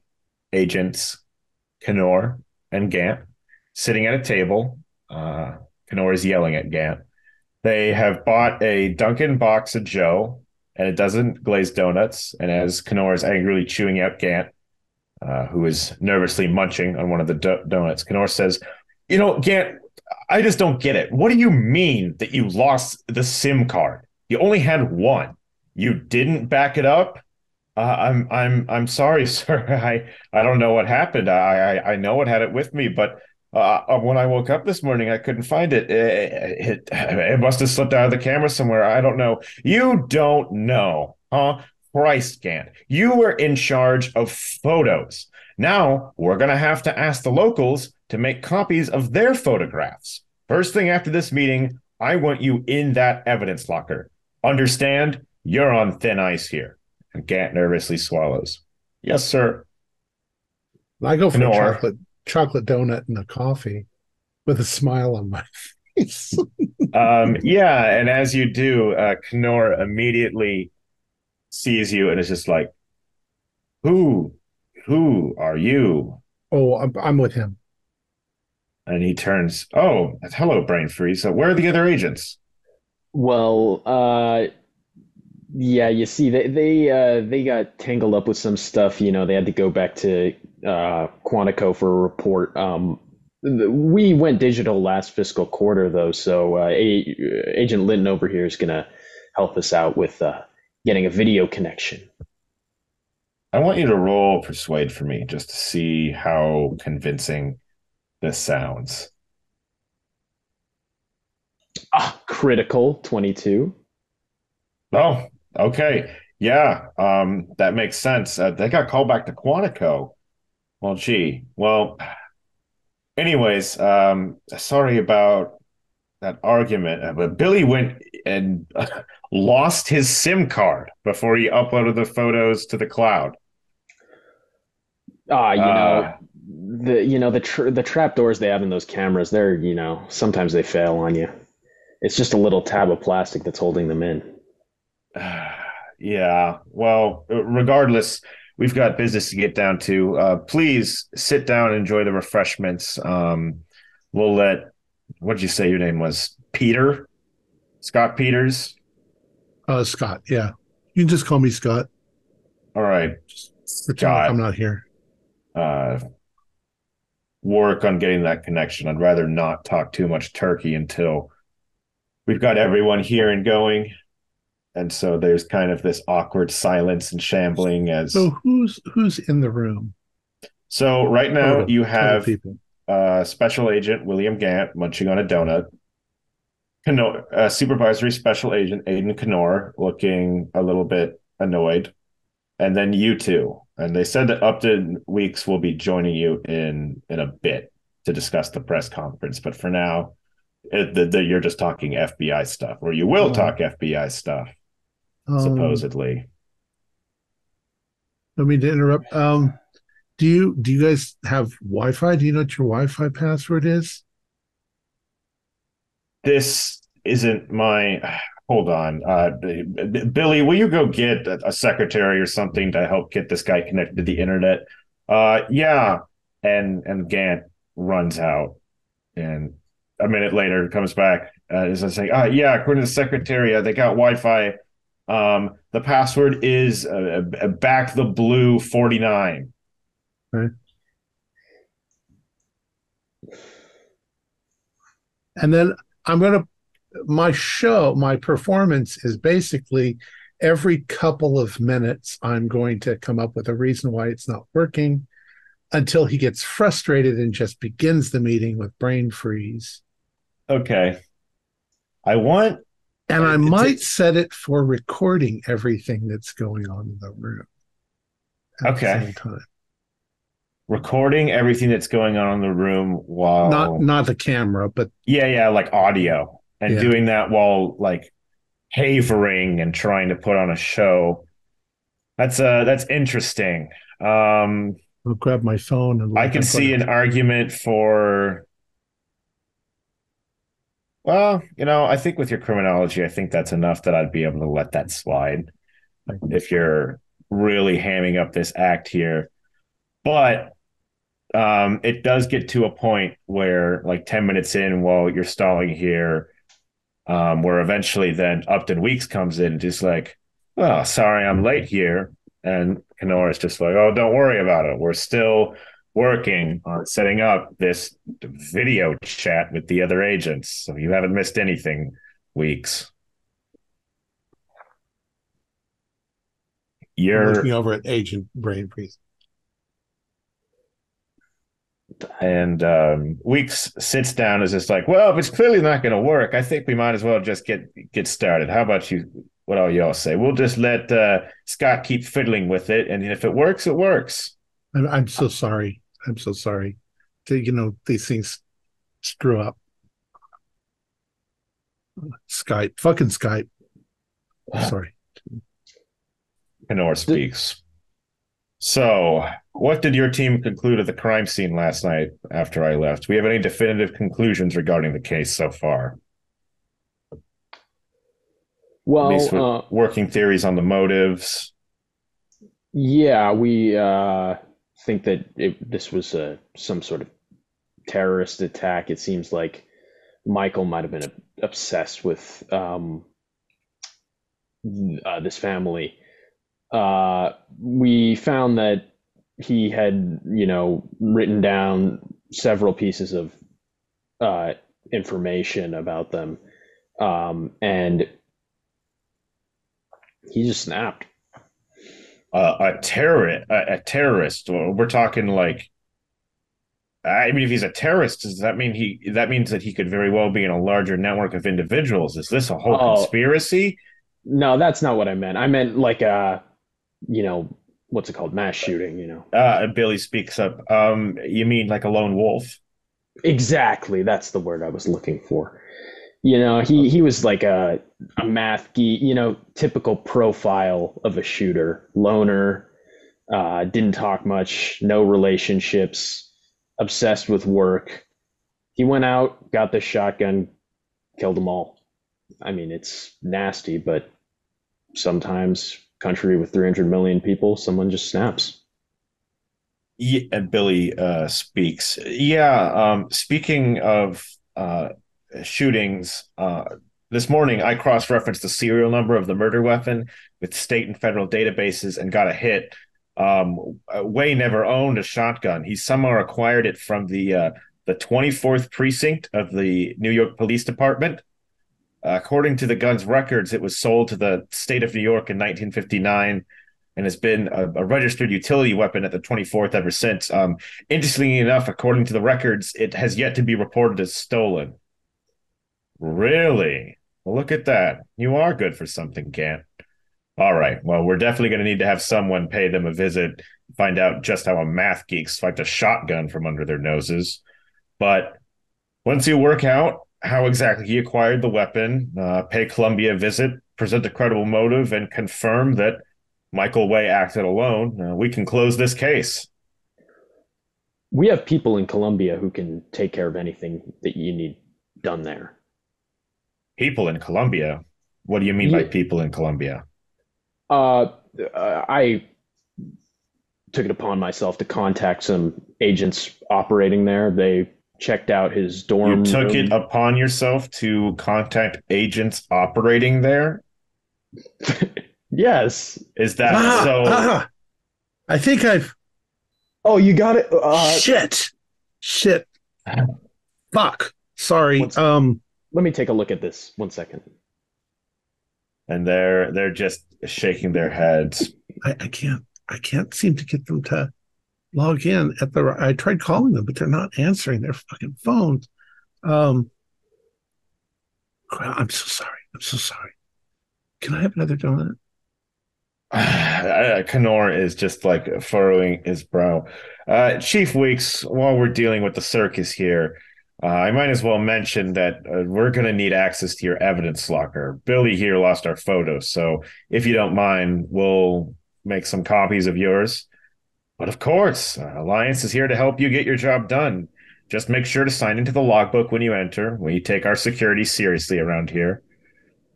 agents Kenor and Gant sitting at a table. Kenor is yelling at Gant. They have bought a Dunkin' box of Joe and a dozen glazed donuts. And as Kenor is angrily chewing out Gant, who is nervously munching on one of the donuts, Kenor says, Gant, I just don't get it. What do you mean that you lost the SIM card? You only had one. You didn't back it up? I'm sorry, sir. I don't know what happened. I know it had it with me, but when I woke up this morning, I couldn't find it. It must have slipped out of the camera somewhere. I don't know. You don't know, huh? Christ, Gant. You were in charge of photos. Now we're going to have to ask the locals to make copies of their photographs. First thing after this meeting, I want you in that evidence locker. Understand? You're on thin ice here. And Gant nervously swallows. Yes, sir. I go for a chocolate donut and a coffee with a smile on my face. Yeah, and as you do, Kenor immediately sees you and is just like, Who are you? Oh, I'm with him. And he turns, oh, hello, Brain Freeze. So where are the other agents? Well, yeah, you see, they got tangled up with some stuff. They had to go back to Quantico for a report. We went digital last fiscal quarter, though, so Agent Linton over here is going to help us out with getting a video connection. I want you to roll Persuade for me just to see how convincing this sounds. Critical 22. Oh, okay. Yeah, that makes sense. They got called back to Quantico. Well, gee. Well, anyways, sorry about that argument, but Billy went and lost his SIM card before he uploaded the photos to the cloud. The trap doors they have in those cameras, they're, sometimes they fail on you. It's just a little tab of plastic that's holding them in. Yeah. Well, regardless, we've got business to get down to. Please sit down and enjoy the refreshments. We'll let, what did you say your name was? Peter? Scott Peters? Scott, yeah. You can just call me Scott. All right. Just pretend like I'm not here. Work on getting that connection. I'd rather not talk too much turkey until we've got everyone here and going. And so there's kind of this awkward silence and shambling as. So who's in the room? So right now you have people. Special Agent William Gant munching on a donut. Supervisory Special Agent Aiden Knorr looking a little bit annoyed, and then you two. And they said that Upton Weeks will be joining you in a bit to discuss the press conference. But for now, you're just talking FBI stuff, or you will talk FBI stuff, supposedly. Let me interrupt. Do you guys have Wi-Fi? Do you know what your Wi-Fi password is? This isn't my. Hold on, Billy. Will you go get a secretary or something to help get this guy connected to the internet? Yeah. And Gant runs out, and a minute later comes back. Is saying, yeah, according to the secretary, they got Wi-Fi. The password is back the blue 49. Okay. And then my performance is basically every couple of minutes, I'm going to come up with a reason why it's not working until he gets frustrated and just begins the meeting with brain freeze. Okay. I might set it for recording everything that's going on in the room at the same time. Recording everything that's going on in the room while not the camera, but like audio, and doing that while like havering and trying to put on a show. That's interesting. I'll grab my phone and I can see an argument for. Well, I think with your criminology, I think that's enough that I'd be able to let that slide if you're really hamming up this act here. But it does get to a point where, like 10 minutes in, while you're stalling here, where eventually then Upton Weeks comes in and just like, oh, sorry, I'm late here. And Knorr's just like, oh, don't worry about it. We're still working on setting up this video chat with the other agents. So you haven't missed anything, Weeks. You're looking over at Agent Brain Freeze. And Weeks sits down and is just like, well, if it's clearly not going to work, I think we might as well just get started. How about you? What all y'all say? We'll just let Scott keep fiddling with it, and if it works, it works. I'm so sorry. I'm so sorry. These things screw up. Skype. Fucking Skype. Sorry. Knorr speaks. So, what did your team conclude of the crime scene last night after I left? Do we have any definitive conclusions regarding the case so far? Well, at least working theories on the motives. Yeah, we think that this was some sort of terrorist attack. It seems like Michael might have been obsessed with this family. We found that he had, written down several pieces of information about them, and he just snapped. A terrorist. We're talking like. I mean, if he's a terrorist, does that mean that means that he could very well be in a larger network of individuals? Is this a whole conspiracy? No, that's not what I meant. I meant like what's it called? Mass shooting, Billy speaks up. You mean like a lone wolf? Exactly. That's the word I was looking for. He was like a math geek, typical profile of a shooter. Loner, didn't talk much, no relationships, obsessed with work. He went out, got the shotgun, killed them all. I mean, it's nasty, but sometimes country with 300 million people, someone just snaps. Yeah, and Billy speaks. Yeah, speaking of shootings, this morning I cross-referenced the serial number of the murder weapon with state and federal databases and got a hit. Way never owned a shotgun. He somehow acquired it from the 24th precinct of the New York Police Department. According to the gun's records, it was sold to the state of New York in 1959 and has been a registered utility weapon at the 24th ever since. Interestingly enough, according to the records, it has yet to be reported as stolen. Really? Well, look at that. You are good for something, Gant. All right. Well, we're definitely going to need to have someone pay them a visit, find out just how a math geek swiped a shotgun from under their noses. But once you work out how exactly he acquired the weapon, pay Columbia a visit, present a credible motive, and confirm that Michael Way acted alone, we can close this case. We have people in Colombia who can take care of anything that you need done there. People in Colombia? What do you mean by Yeah, people in Colombia? uh, I took it upon myself to contact some agents operating there. They checked out his You dorm took it room. upon yourself to contact agents operating there? Yes. Is that Ah, so? ah, I think I've Oh, you got it. shit. Fuck. Sorry. Let me take a look at this. 1 second. And they're just shaking their heads. I can't seem to get them to log in at the. I tried calling them, but they're not answering their fucking phones. Um, I'm so sorry. I'm so sorry. Can I have another donut? Kenor is just like furrowing his brow. Chief Weeks, while we're dealing with the circus here, I might as well mention that we're going to need access to your evidence locker. Billy here lost our photos, so if you don't mind, we'll make some copies of yours. But of course, Alliance is here to help you get your job done. Just make sure to sign into the logbook when you enter. We take our security seriously around here.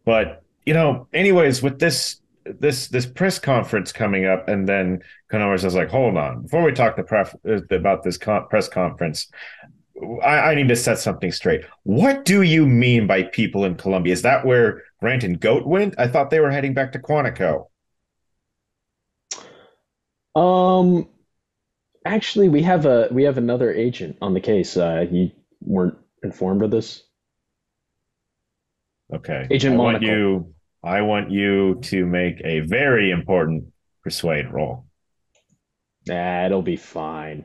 But anyways, with this press conference coming up, and then Connors is like, "Hold on, before we talk about this press conference, I need to set something straight. What do you mean by people in Colombia? Is that where Grant and Goat went? I thought they were heading back to Quantico." Um, Actually, we have another agent on the case. You weren't informed of this? Okay, Agent Monocle. I want you to make a very important persuade roll. Nah, it'll be fine.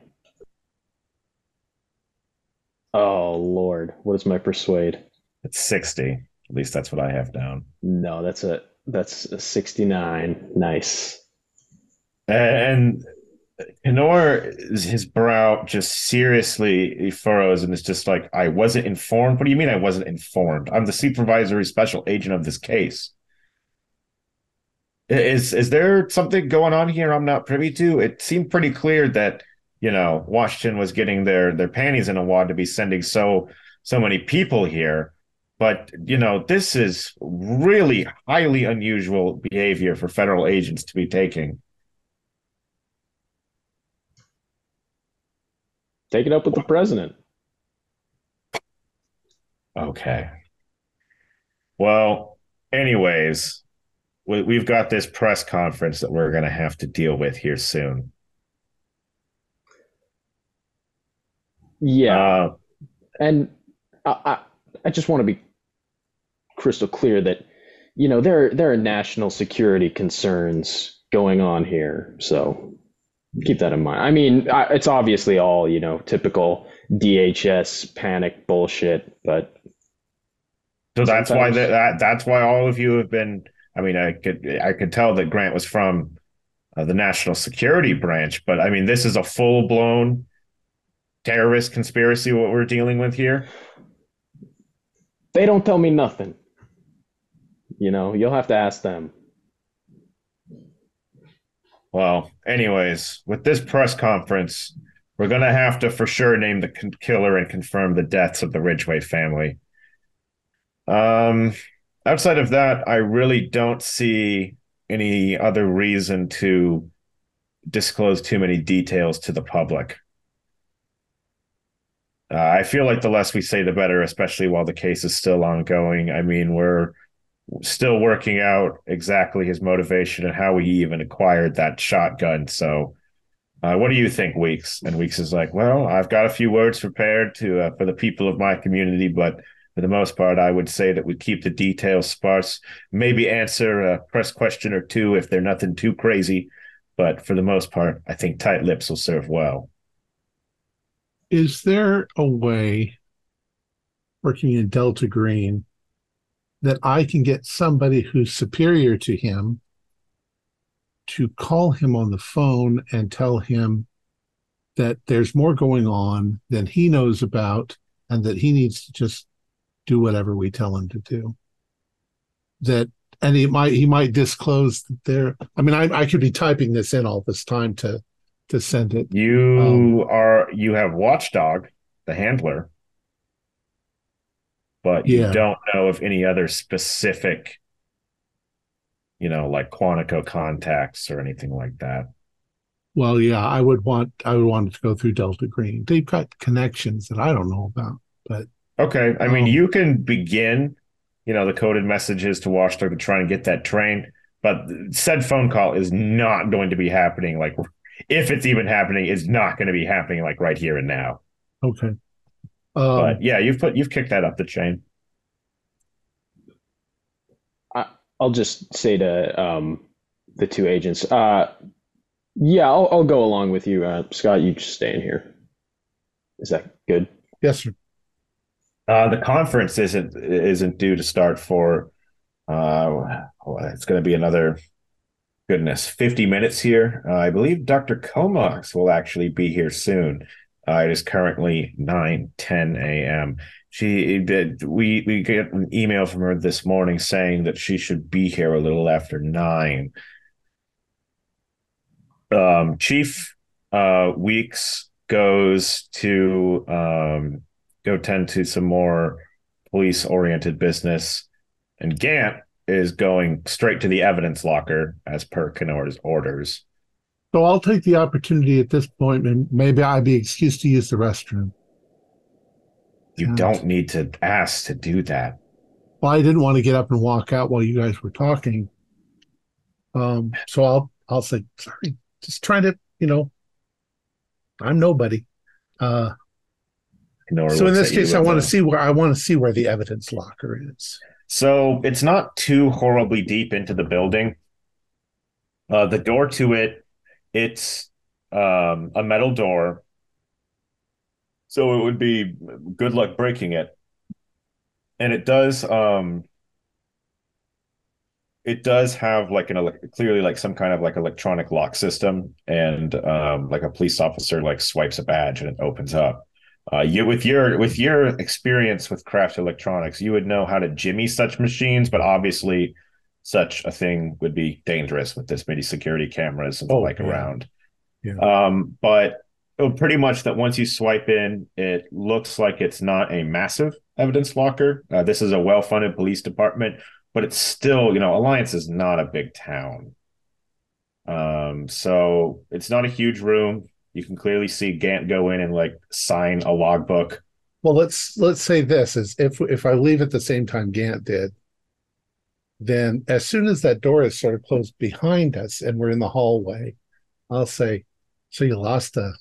Oh Lord, what is my persuade? It's 60. At least that's what I have down. No, that's a 69. Nice. And Honor, his brow just seriously furrows and is just like, I wasn't informed. What do you mean I wasn't informed? I'm the supervisory special agent of this case. Is there something going on here I'm not privy to? It seemed pretty clear that, Washington was getting their panties in a wad to be sending so many people here. But, this is really highly unusual behavior for federal agents to be taking. Take it up with the president. Okay. Well, anyways, we've got this press conference that we're going to have to deal with here soon. Yeah, Uh, and I just want to be crystal clear that there are national security concerns going on here, so keep that in mind. I mean, it's obviously all typical DHS panic bullshit, but so that's why sometimes that's why all of you have been. I mean, I could tell that Grant was from the National Security Branch, but I mean, this is a full blown terrorist conspiracy. What we're dealing with here. they don't tell me nothing. You'll have to ask them. Well, anyways, with this press conference, we're going to have to for sure name the killer and confirm the deaths of the Ridgway family. Um, Outside of that, I really don't see any other reason to disclose too many details to the public. I feel like the less we say, the better, especially while the case is still ongoing. I mean, we're still working out exactly his motivation and how he even acquired that shotgun. So, what do you think, Weeks? And Weeks is like, well, I've got a few words prepared to for the people of my community, but for the most part, I would say that we keep the details sparse. Maybe answer a press question or two if they're nothing too crazy, but for the most part, I think tight lips will serve well. Is there a way working in Delta Green that I can get somebody who's superior to him to call him on the phone and tell him that there's more going on than he knows about and that he needs to just do whatever we tell him to do. That and he might disclose that there. I mean, I could be typing this in all this time to send it. You have Watchdog, the handler, but you Yeah. don't know of any other specific, like Quantico contacts or anything like that. Well, yeah, I would want it to go through Delta Green. They've got connections that I don't know about, but Okay, I mean, you can begin, the coded messages to Watchdog to try and get that train, but said phone call is not going to be happening. Like, if it's even happening, it's not going to be happening like right here and now. okay. But yeah, you've kicked that up the chain. I'll just say to the two agents, yeah, I'll go along with you. Scott, you just stay in here. Is that good? Yes, sir. The conference isn't due to start for it's going to be another 50 minutes here. I believe Dr. Comox will actually be here soon. It is currently 9:10 a.m. We get an email from her this morning saying that she should be here a little after 9. Chief Weeks goes to go tend to some more police-oriented business, and Gant is going straight to the evidence locker as per Kennora's orders. So I'll take the opportunity at this point, and maybe I'd be excused to use the restroom. You don't need to ask to do that. Well, I didn't want to get up and walk out while you guys were talking. So I'll say sorry. Just trying to, I'm nobody. So in this case, I want to see where the evidence locker is. So it's not too horribly deep into the building. The door to it's a metal door. So it would be good luck breaking it. And it does have like clearly like some kind of like electronic lock system, and like a police officer like swipes a badge and it opens up. With your experience with craft electronics, you would know how to jimmy such machines, but obviously such a thing would be dangerous with this many security cameras and around. Yeah. But pretty much that once you swipe in, it looks like it's not a massive evidence locker. This is a well-funded police department, but it's still, Alliance is not a big town. So it's not a huge room. You can clearly see Gant go in and like sign a logbook. Well, let's say this is if I leave at the same time Gant did, then as soon as that door is sort of closed behind us and we're in the hallway, I'll say, "So you lost a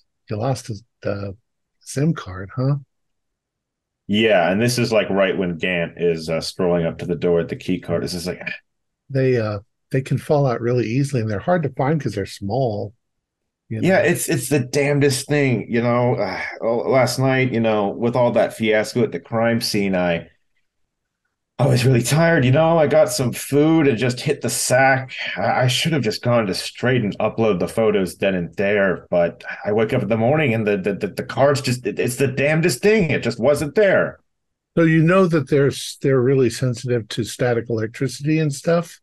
SIM card, huh?" Yeah, and this is like right when Gant is strolling up to the door at the key card. This is like they can fall out really easily, and they're hard to find because they're small. Yeah, it's the damnedest thing, last night, with all that fiasco at the crime scene, I was really tired, I got some food and just hit the sack. I should have just gone to straight and upload the photos then and there, but I wake up in the morning and the cards it's the damnedest thing. It just wasn't there. So that they're really sensitive to static electricity and stuff.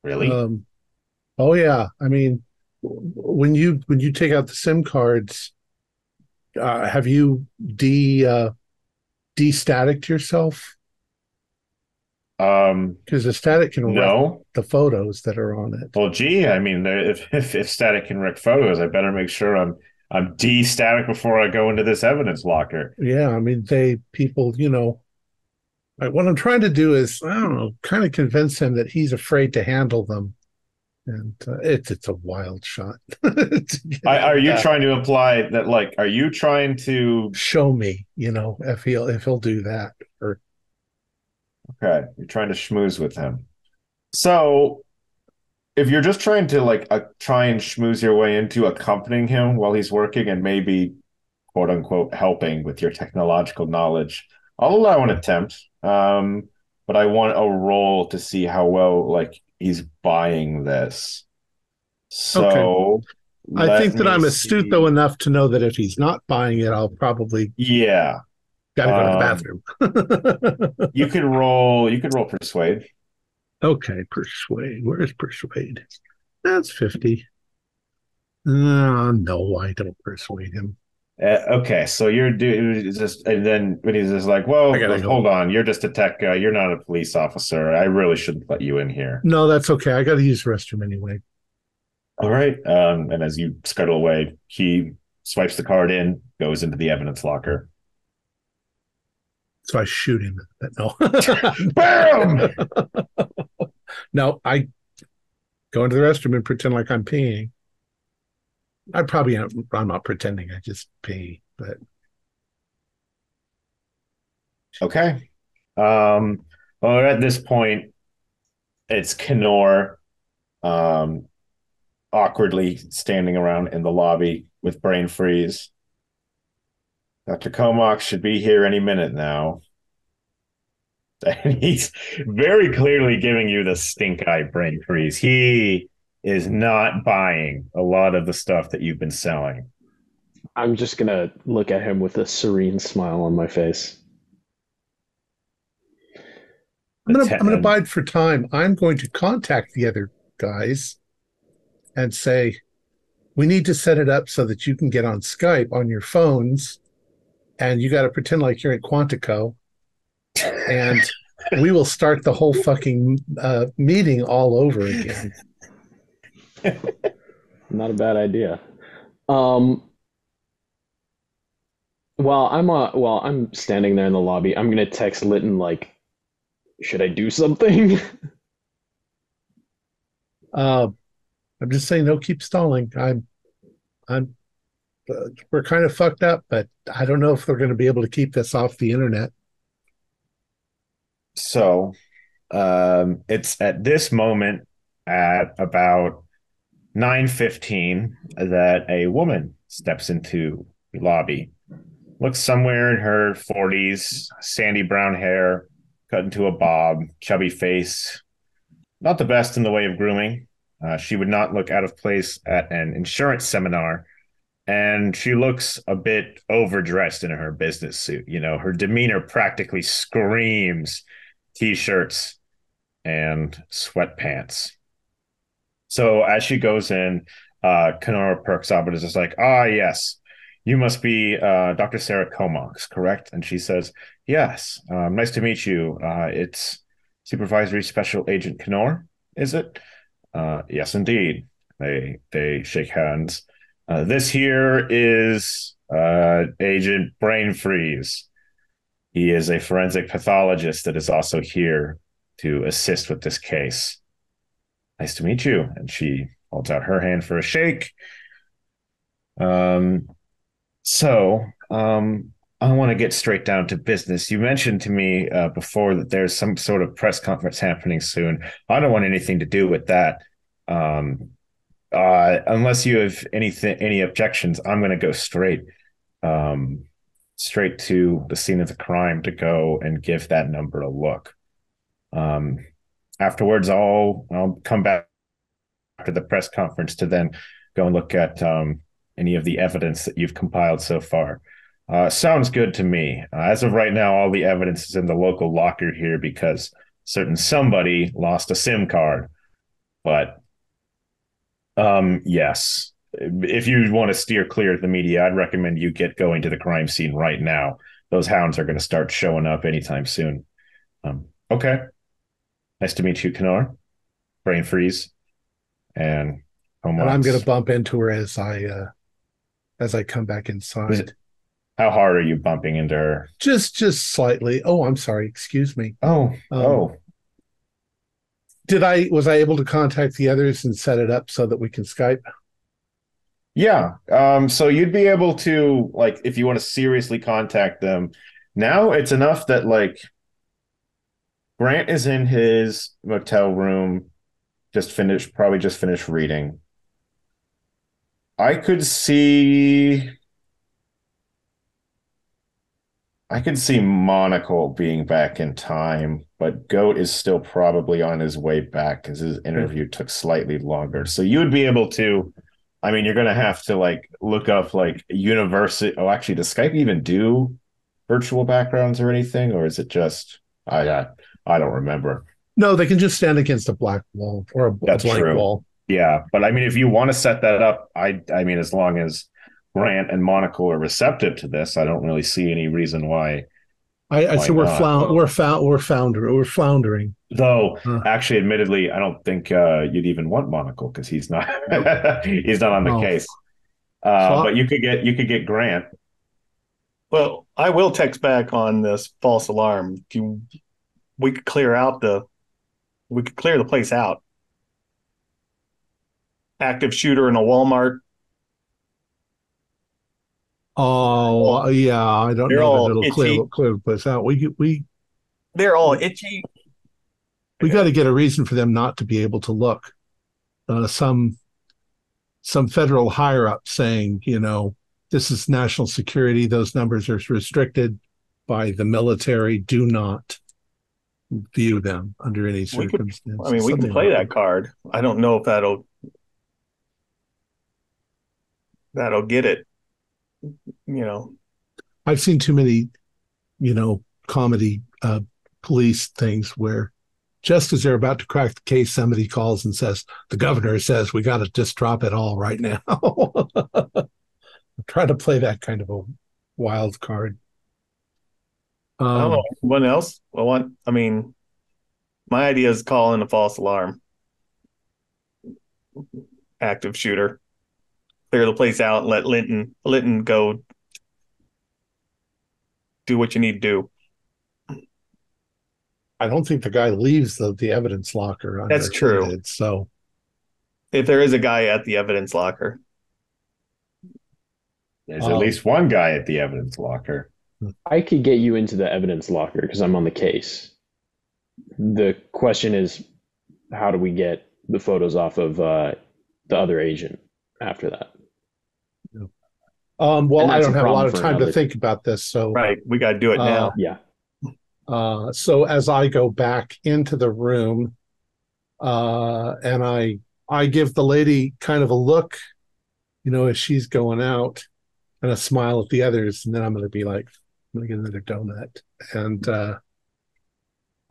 Really? Oh yeah. I mean, when you take out the SIM cards, have you de-staticked yourself? Because the static can wreck the photos that are on it. Well, gee, I mean, if static can wreck photos, I better make sure I'm de-static before I go into this evidence locker. Yeah, I mean, people, what I'm trying to do is, I don't know, kind of convince him that he's afraid to handle them. And it's a wild shot. Are you trying to imply that, like, are you trying to show me, if he'll do that? Or okay, you're trying to schmooze with him. So, if you're just trying to like try and schmooze your way into accompanying him while he's working and maybe quote unquote helping with your technological knowledge, I'll allow an attempt. but I want a roll to see how well like he's buying this. Okay. So I let think that me I'm astute though see. enough to know that if he's not buying it, I'll probably Yeah. got to go to the Um, bathroom. you could roll persuade. Okay, persuade. Where's persuade? That's 50. No, I don't persuade him. Okay, so you're doing just, and then when he's just like, I "Well, gotta go. hold on, you're just a tech guy. You're not a police officer. I really shouldn't let you in here." No, that's okay. I got to use the restroom anyway. All right. And as you scuttle away, he swipes the card in, goes into the evidence locker. So I shoot him. But no. Boom! No, I go into the restroom and pretend like I'm peeing. I probably am, I'm not pretending. I just pee. But Okay. Well, at this point, it's Kenor um, awkwardly standing around in the lobby with brain freeze. Dr. Comox should be here any minute now. And he's very clearly giving you the stink eye brain freeze. He is not buying a lot of the stuff that you've been selling. I'm just gonna look at him with a serene smile on my face. I'm gonna bide for time. I'm going to contact the other guys and say, we need to set it up so that you can get on Skype on your phones, and you got to pretend like you're in Quantico, and we will start the whole fucking meeting all over again. Not a bad idea. While I'm standing there in the lobby, I'm gonna text Litton like, should I do something? Uh, I'm just saying, no, keep stalling. I'm, we're kind of fucked up, but I don't know if they're going to be able to keep this off the internet. So it's at this moment at about 9:15 that a woman steps into the lobby. Looks somewhere in her 40s, sandy brown hair, cut into a bob, chubby face. Not the best in the way of grooming. She would not look out of place at an insurance seminar, and she looks a bit overdressed in her business suit. You know, her demeanor practically screams t-shirts and sweatpants. So as she goes in, Kenora perks up and is just like, "Ah, yes, you must be Dr. Sarah Comox, correct?" And she says, "Yes, nice to meet you. It's Supervisory Special Agent Kenor, is it?" Yes, indeed. They shake hands. This here is Agent Brain Freeze. He is a forensic pathologist that is also here to assist with this case. Nice to meet you. And she holds out her hand for a shake. Um, so I want to get straight down to business. You mentioned to me before that there's some sort of press conference happening soon. I don't want anything to do with that. Um, unless you have any objections, I'm going to go um, straight to the scene of the crime to go and give that number a look. Um, Afterwards, I'll come back after the press conference to then go and look at any of the evidence that you've compiled so far. Sounds good to me. As of right now, all the evidence is in the local locker here because certain somebody lost a SIM card. But yes, if you want to steer clear of the media, I'd recommend you get going to the crime scene right now. Those hounds are going to start showing up anytime soon. Okay. Nice to meet you, Kenor. Brain freeze and And I'm going to Homox. bump into her as I come back inside. How hard are you bumping into her? Just slightly. Oh, I'm sorry. Excuse me. Oh, oh, Was I able to contact the others and set it up so that we can Skype? yeah. So you'd be able to, like, if you want to seriously contact them, now it's enough that like Grant is in his motel room, probably just finished reading. I could see I could see Monocle being back in time. but Goat is still probably on his way back because his interview took slightly longer. So you would be able to, I mean, you're going to have to like look up like university. Oh, actually, does Skype even do virtual backgrounds or anything, or is it just I don't remember. No, they can just stand against a black wall or a That's blank true. wall. Yeah, but I mean, if you want to set that up, I mean, as long as Grant and Monaco are receptive to this, I don't really see any reason why I why say not. we're floundering. Though, Uh, actually, admittedly, I don't think you'd even want Monocle because he's not he's not on the oh, case. so But you could get Grant. Well, I will text back on this false alarm. We could we could clear the place out. Active shooter in a Walmart. oh yeah, I don't They're know that all it'll itchy. clear the place out. They're all itchy. We got to get a reason for them not to be able to look. Some federal higher up saying, this is national security. Those numbers are restricted by the military. Do not view them under any We could. circumstances. I mean, we can Something play like that card. I don't know if that'll get it. You know. I've seen too many, comedy police things where just as they're about to crack the case, somebody calls and says, the governor says we got to just drop it all right now. Try to play that kind of a wild card. I don't know. Anyone else? Well, what? I mean, my idea is calling a false alarm. Active shooter. Clear the place out and let Linton go do what you need to do. I don't think the guy leaves the evidence locker That's true. unattended. So If there is a guy at the evidence locker, There's at least one guy at the evidence locker. I could get you into the evidence locker because I'm on the case. The question is, how do we get the photos off of the other agent after that? well, I that's don't a have a lot problem of for time to another- think about this. So right? We got to do it now. Yeah. So as I go back into the room, and I give the lady kind of a look, as she's going out, and a smile at the others, and then I'm going to be like, I'm going to get another donut. And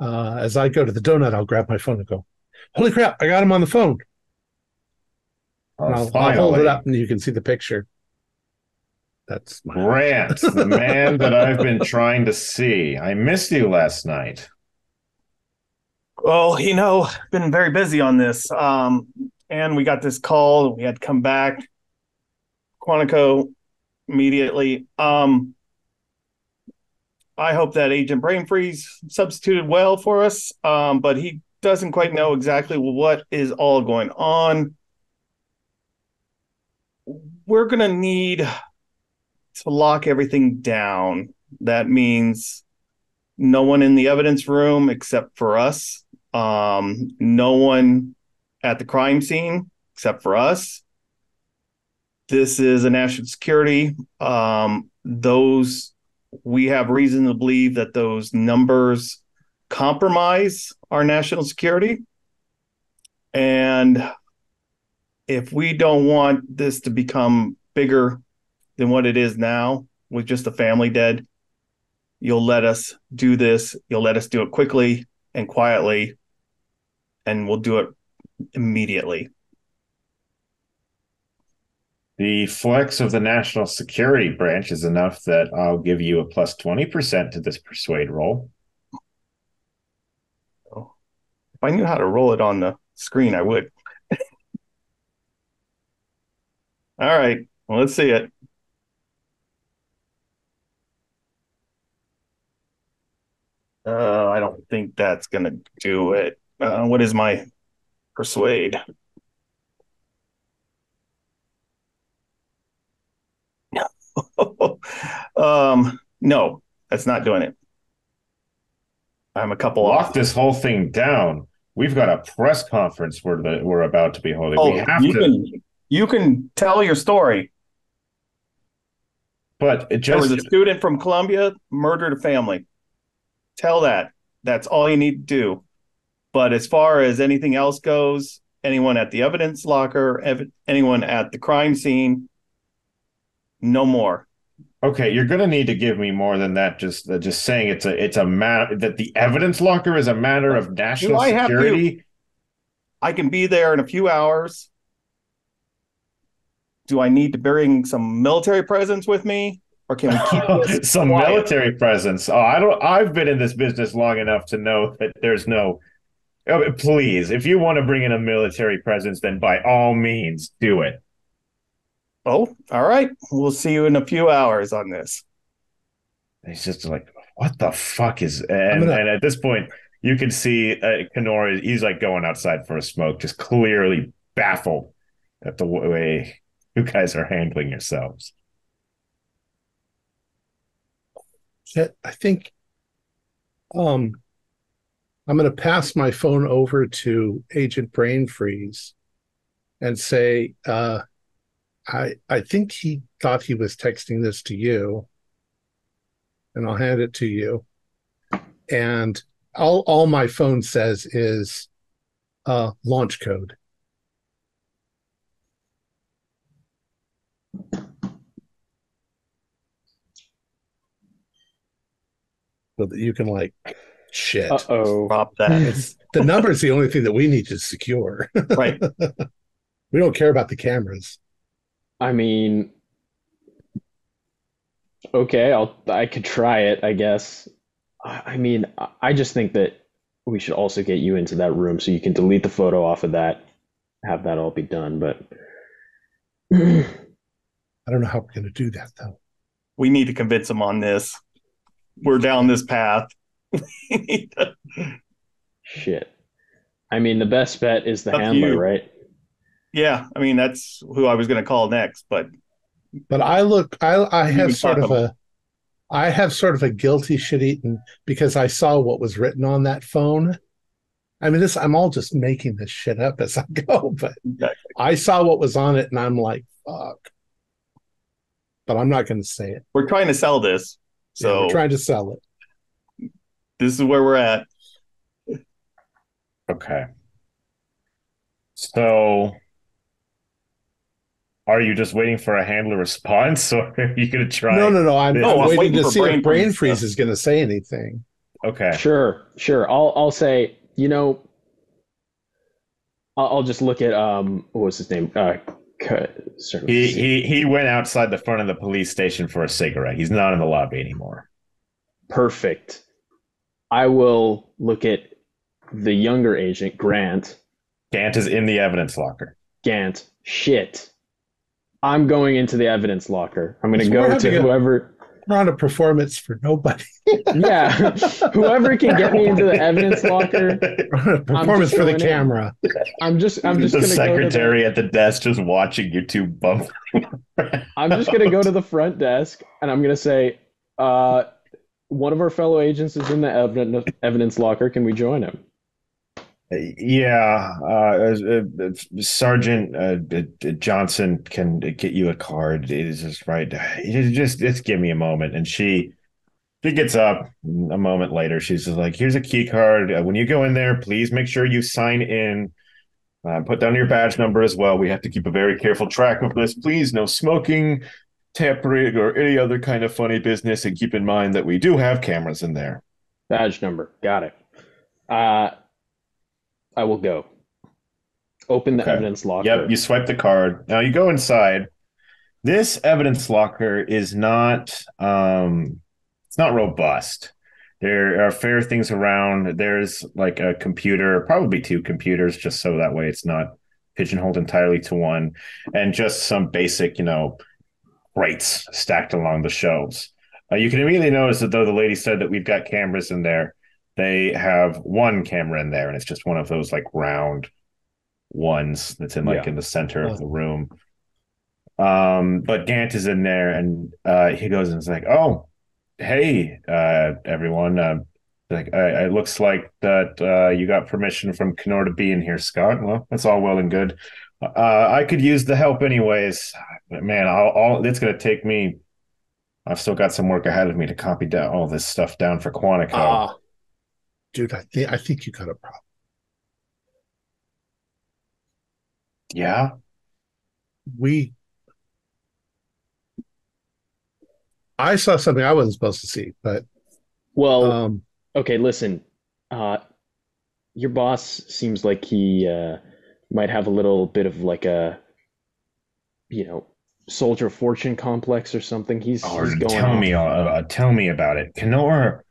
as I go to the donut, I'll grab my phone and go, holy crap, I got him on the phone. And I'll hold it up and you can see the picture. That's my Grant, the man that I've been trying to see. I missed you last night. Well, been very busy on this. And we got this call. We had to come back. Quantico immediately. I hope that Agent Brainfreeze substituted well for us, but he doesn't quite know exactly what is all going on. We're going to need to lock everything down. That means no one in the evidence room except for us. No one at the crime scene except for us. This is a national security. We have reason to believe that those numbers compromise our national security. And if we don't want this to become bigger than what it is now with just a family dead, you'll let us do this. You'll let us do it quickly and quietly, and we'll do it immediately. The flex of the National Security Branch is enough that I'll give you a plus 20% to this persuade roll. If I knew how to roll it on the screen, I would. All right. Well, let's see it. I don't think that's going to do it. What is my persuade? No, that's not doing it. I'm a couple Lock off. this whole thing down. We've got a press conference we're about to be holding. Oh, we have you can tell your story. But There was a student from Columbia murdered a family. Tell that. That's all you need to do. But as far as anything else goes, anyone at the evidence locker, anyone at the crime scene, no more. Okay, you're going to need to give me more than that. Just saying it's a matter that the evidence locker is a matter of Do national I have to? security. I can be there in a few hours. Do I need to bring some military presence with me, or can we keep this Some quiet? military presence? Oh, I don't. I've been in this business long enough to know that there's no. Oh, please, if you want to bring in a military presence, then by all means do it. Oh, all right. We'll see you in a few hours on this. It's just like, what the fuck is? gonna And at this point, you can see Kenora. He's like going outside for a smoke, just clearly baffled at the way you guys are handling yourselves. I think I'm going to pass my phone over to Agent Brain Freeze and say, I think he thought he was texting this to you, and I'll hand it to you. And all my phone says is launch code. So that you can shit. Uh-oh. Drop that. The number is the only thing that we need to secure. Right. We don't care about the cameras. I mean, okay, I could try it, I guess. I mean, I just think that we should also get you into that room so you can delete the photo off of that, have that all be done. But I don't know how we're going to do that, though. We need to convince him on this. We're down this path. shit. I mean, the best bet is the Up to handler, you. right? Yeah, I mean that's who I was going to call next, but I You have can sort talk of a guilty shit eaten because I saw what was written on that phone. I mean, I'm all just making this shit up as I go, but exactly. I saw what was on it and I'm like, fuck. But I'm not going to say it. We're trying to sell this, Yeah, so we're trying to sell it. this is where we're at. Okay. So, are you just waiting for a handler response, or are you going to try? No. I'm I'm waiting waiting to for see if Brain Freeze Freeze is going to say anything. Okay. Sure. I'll say, I'll just look at what was his name? He went outside the front of the police station for a cigarette. He's not in the lobby anymore. Perfect. I will look at the younger agent, Grant. Gant is in the evidence locker. Gant. Shit. I'm going into the evidence locker. I'm going to So go to whoever. We're on a performance for nobody. Yeah. Whoever can get me into the evidence locker. Performance for the camera. I'm just The gonna secretary go at the desk just watching you two bump. I'm just gonna go to the front desk and I'm gonna say, one of our fellow agents is in the evidence locker. Can we join him? Yeah, Sergeant Johnson can get you a card. It is just right. Just give me a moment. And she gets up a moment later. She's just like, "Here's a key card. When you go in there, please make sure you sign in. Put down your badge number as well. We have to keep a very careful track of this. Please, no smoking, tampering, or any other kind of funny business. And keep in mind that we do have cameras in there." Badge number. Got it. I will go. Open the evidence locker. Yep, you swipe the card. Now you go inside. This evidence locker is not it's not robust. There are fair things around. There's like a computer, probably two computers, just so that way it's not pigeonholed entirely to one, and just some basic, crates stacked along the shelves. You can immediately notice that though the lady said that we've got cameras in there, they have one camera in there, and it's just one of those like round ones that's in in the center of the room. But Gant is in there, and he goes and is like, "Oh, hey, everyone. It looks like that you got permission from Kenora to be in here, Scott. Well, that's all well and good. I could use the help anyways. Man, it's going to take me. I've still got some work ahead of me to copy down all this stuff down for Quantico. dude, I think you got a problem. Yeah. I saw something I wasn't supposed to see, but Well, um, okay, listen. Uh, your boss seems like he might have a little bit of like a, you know, soldier of fortune complex or something. He's Or going off. tell me about it. Kenora,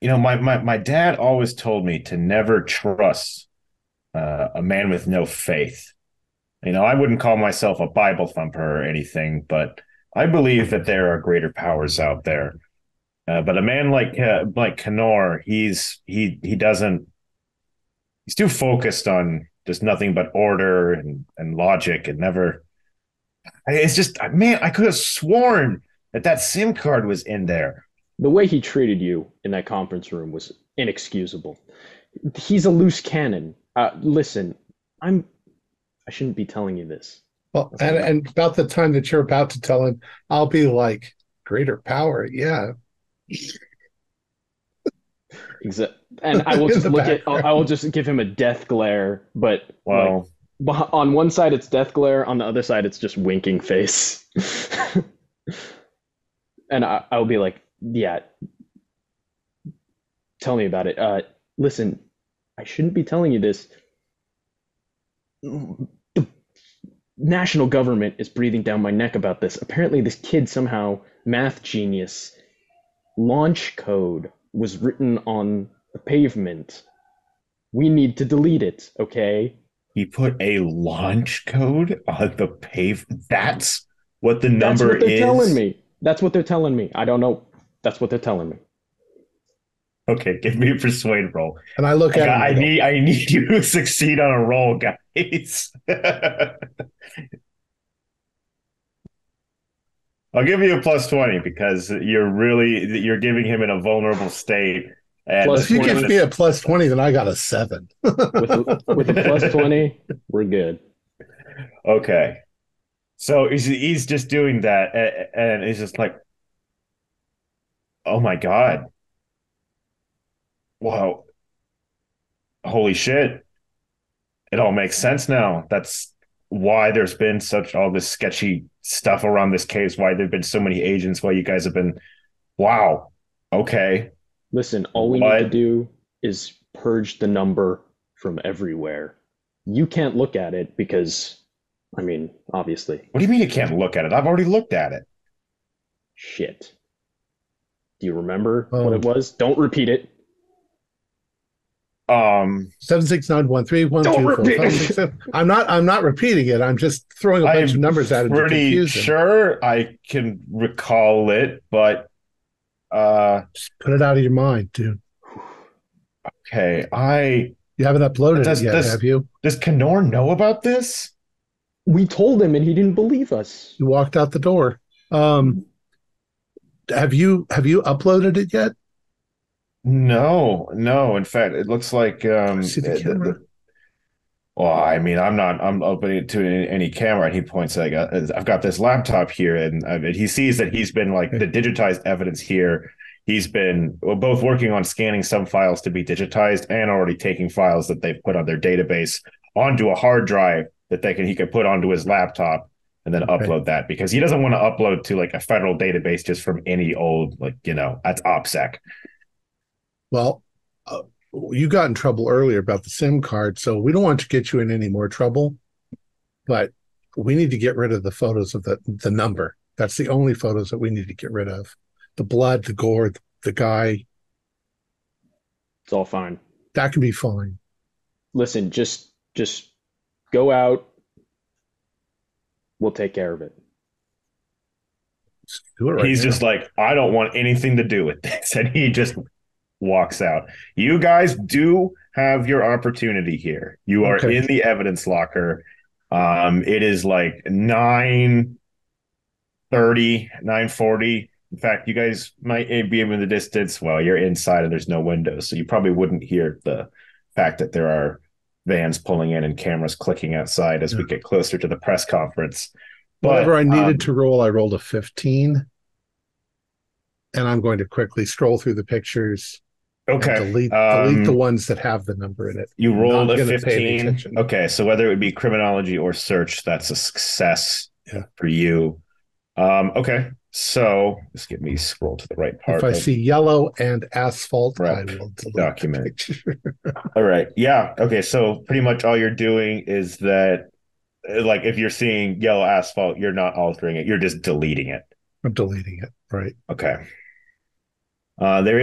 my dad always told me to never trust a man with no faith. I wouldn't call myself a Bible thumper or anything, but I believe that there are greater powers out there. But a man like Kenor, he doesn't. He's too focused on just nothing but order and logic, and never. It's just, man, I could have sworn that SIM card was in there. The way he treated you in that conference room was inexcusable. He's a loose cannon. Listen, I shouldn't be telling you this. well, and about the time that you're about to tell him, I'll be like, greater power, yeah. And I will In just the look at. background. I will just give him a death glare, but Well, on one side it's death glare, on the other side it's just winking face. And I'll be like, yeah, tell me about it. Listen, I shouldn't be telling you this. The national government is breathing down my neck about this. Apparently, this kid somehow, math genius, launch code was written on the pavement. We need to delete it, okay? he put a launch code on the pave. That's what the That's number what they're telling is. me. That's what they're telling me. I don't know. That's what they're telling me. Okay, give me a persuade roll. And I look at him. I need you to succeed on a roll, guys. I'll give you a plus 20 because you're giving him in a vulnerable state. And Plus If you give 20. me a plus 20, then I got a 7. With a plus 20, we're good. Okay. So he's just doing that, and it's just like, oh my God. Wow. Holy shit. It all makes sense now. That's why there's been all this sketchy stuff around this case, why there've been so many agents, why you guys have been, wow. Okay. Listen, all we need to What? do is purge the number from everywhere. You can't look at it because, I mean, obviously, What do you mean you can't look at it? I've already looked at it. shit. Do you remember Oh. what it was? Don't repeat it. 76913124567. Don't repeat it. I'm not repeating it. I'm just throwing a bunch of I'm numbers at him to pretty confuse him. sure I can recall it, but Just put it out of your mind, dude. okay. You haven't uploaded Does it yet, this- have you? Does Kenor know about this? We told him and he didn't believe us. You walked out the door. Have you uploaded it yet? No. In fact, it looks like See the camera? well, I mean, I'm opening it to any camera, and he points like, I've got this laptop here, and he sees that he's been like the digitized evidence here. He's been both working on scanning some files to be digitized and already taking files that they've put on their database onto a hard drive that he could put onto his laptop and then upload that, because he doesn't want to upload to like a federal database just from any old, that's OPSEC. Well, you got in trouble earlier about the SIM card, so we don't want to get you in any more trouble. But we need to get rid of the photos of the number. That's the only photos that we need to get rid of. The blood, the gore, the guy. It's all fine. That can be fine. Listen, just go out. We'll take care of it. Let's do it right He's now. just like, I don't want anything to do with this. And he just walks out. You guys do have your opportunity here. You are Okay. in the evidence locker. It is like 9:30, 9:40. In fact, you guys might be in the distance. Well, you're inside and there's no windows, so you probably wouldn't hear the fact that there are vans pulling in and cameras clicking outside as we get closer to the press conference. Whatever I needed to roll, I rolled a 15. And I'm going to quickly scroll through the pictures Okay. Delete the ones that have the number in it. You rolled Not a going to pay any 15. attention. Okay, so whether it would be criminology or search, that's a success for you. Okay, so just get me scroll to the right part. If I see yellow and asphalt, I Rep will delete document. the picture. All right. Yeah. Okay. So pretty much all you're doing is that, like, if you're seeing yellow asphalt, you're not altering it. You're just deleting it. I'm deleting it. Right. Okay. There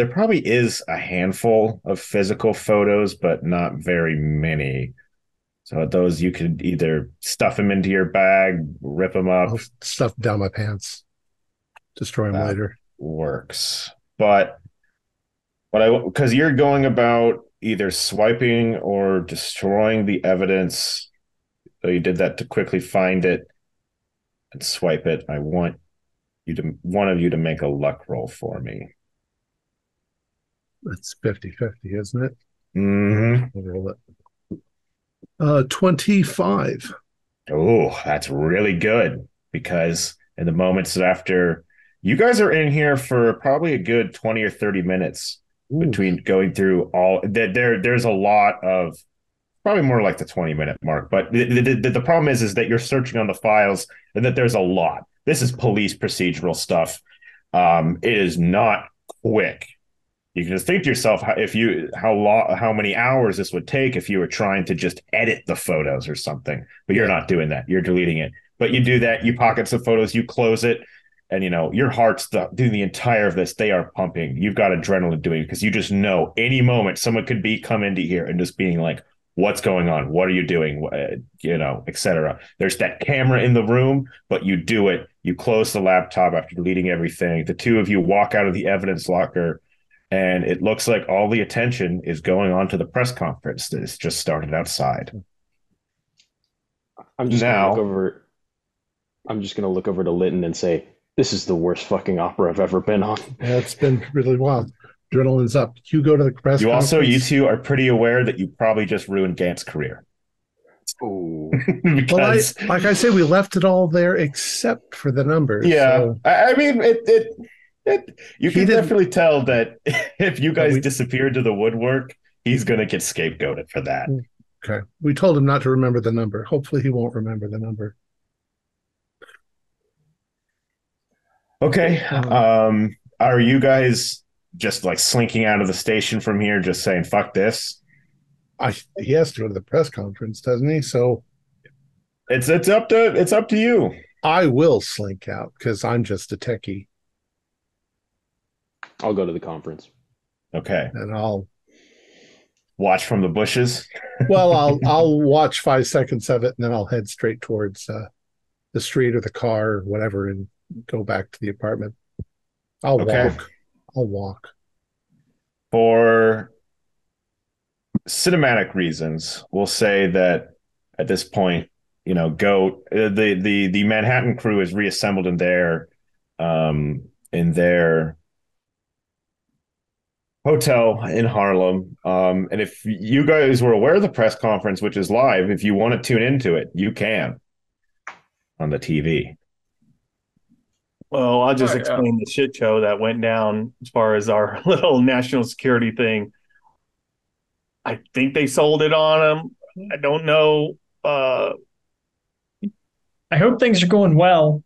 probably is a handful of physical photos, but not very many. So those you could either stuff them into your bag, rip them up. I'll stuff down my pants, destroy them later. Works. But because you're going about either swiping or destroying the evidence, so you did that to quickly find it and swipe it. I want one of you to make a luck roll for me. It's 50-50, isn't it? Mm-hmm. I'll roll it. 25. Oh, that's really good, because in the moments after, you guys are in here for probably a good 20 or 30 minutes. Ooh. Between going through all there's a lot of, probably more like the 20-minute mark, but the problem is that you're searching on the files and that there's a lot. This is police procedural stuff. It is not quick. You can just think to yourself how many hours this would take if you were trying to just edit the photos or something, but you're not doing that. You're deleting it. But you do that, you pocket some photos, you close it, and your heart's doing the entire of this. They are pumping. You've got adrenaline doing it, because you just know any moment someone could come into here and just being like, what's going on? What are you doing? Etc. There's that camera in the room, but you do it. You close the laptop after deleting everything. The two of you walk out of the evidence locker, and it looks like all the attention is going on to the press conference that has just started outside. I'm just going to look over to Litton and say, this is the worst fucking opera I've ever been on. Yeah, it's been really wild. Adrenaline's up. You go to the press conference. You two are pretty aware that you probably just ruined Gant's career. Ooh. Because, like I say, we left it all there except for the numbers. Yeah. So. I mean, you can definitely tell that if you guys disappeared to the woodwork, he's going to get scapegoated for that. Okay. We told him not to remember the number. Hopefully he won't remember the number. Okay. Are you guys just like slinking out of the station from here, just saying, fuck this? He has to go to the press conference, doesn't he? So it's up to you. I will slink out because I'm just a techie. I'll go to the conference. Okay. And I'll watch from the bushes. Well, I'll watch 5 seconds of it, and then I'll head straight towards the street or the car or whatever, and go back to the apartment. I'll walk. For cinematic reasons, we'll say that at this point, the Manhattan crew is reassembled in their hotel in Harlem. And if you guys were aware of the press conference, which is live, if you want to tune into it, you can on the TV. Well, I'll just explain the shit show that went down as far as our little national security thing. I think they sold it on them. I don't know. I hope things are going well.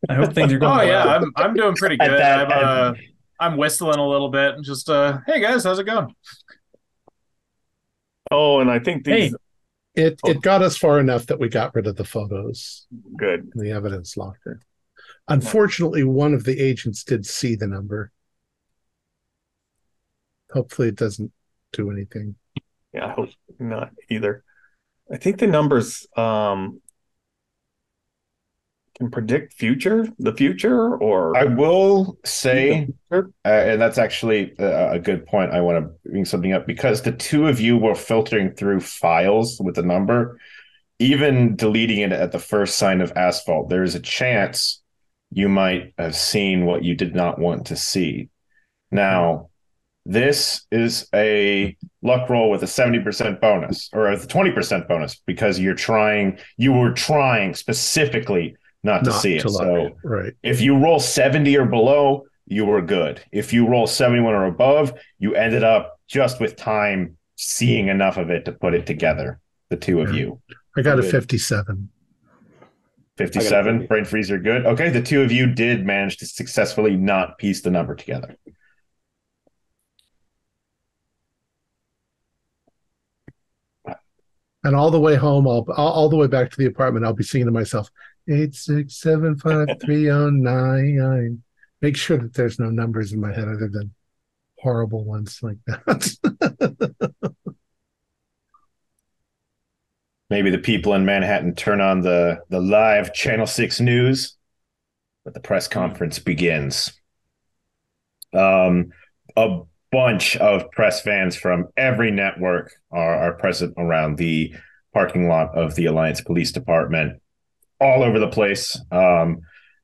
Oh yeah, I'm doing pretty good. I'm whistling a little bit and just hey guys, how's it going? Oh, and I think it got us far enough that we got rid of the photos. Good. In the evidence locker. Unfortunately, one of the agents did see the number. Hopefully it doesn't do anything. Yeah, I hope not either. I think the numbers can predict the future, or I will say, and that's actually a good point. I want to bring something up, because the two of you were filtering through files with the number, even deleting it at the first sign of asphalt. There is a chance you might have seen what you did not want to see. Now, this is a luck roll with a 70% bonus, or a 20% bonus, because you were trying specifically not to see it. So right. If you roll 70 or below, you were good. If you roll 71 or above, you ended up just with time seeing enough of it to put it together, the two of Yeah. you. I got a Good. 57. I got a 57, 30. brain freezer, good. Okay, the two of you did manage to successfully not piece the number together. And all the way home, all the way back to the apartment, I'll be singing to myself, 8675309. Make sure that there's no numbers in my head other than horrible ones like that. Maybe the people in Manhattan turn on the live Channel 6 news, but the press conference begins. A bunch of press fans from every network are present around the parking lot of the Alliance Police Department, all over the place.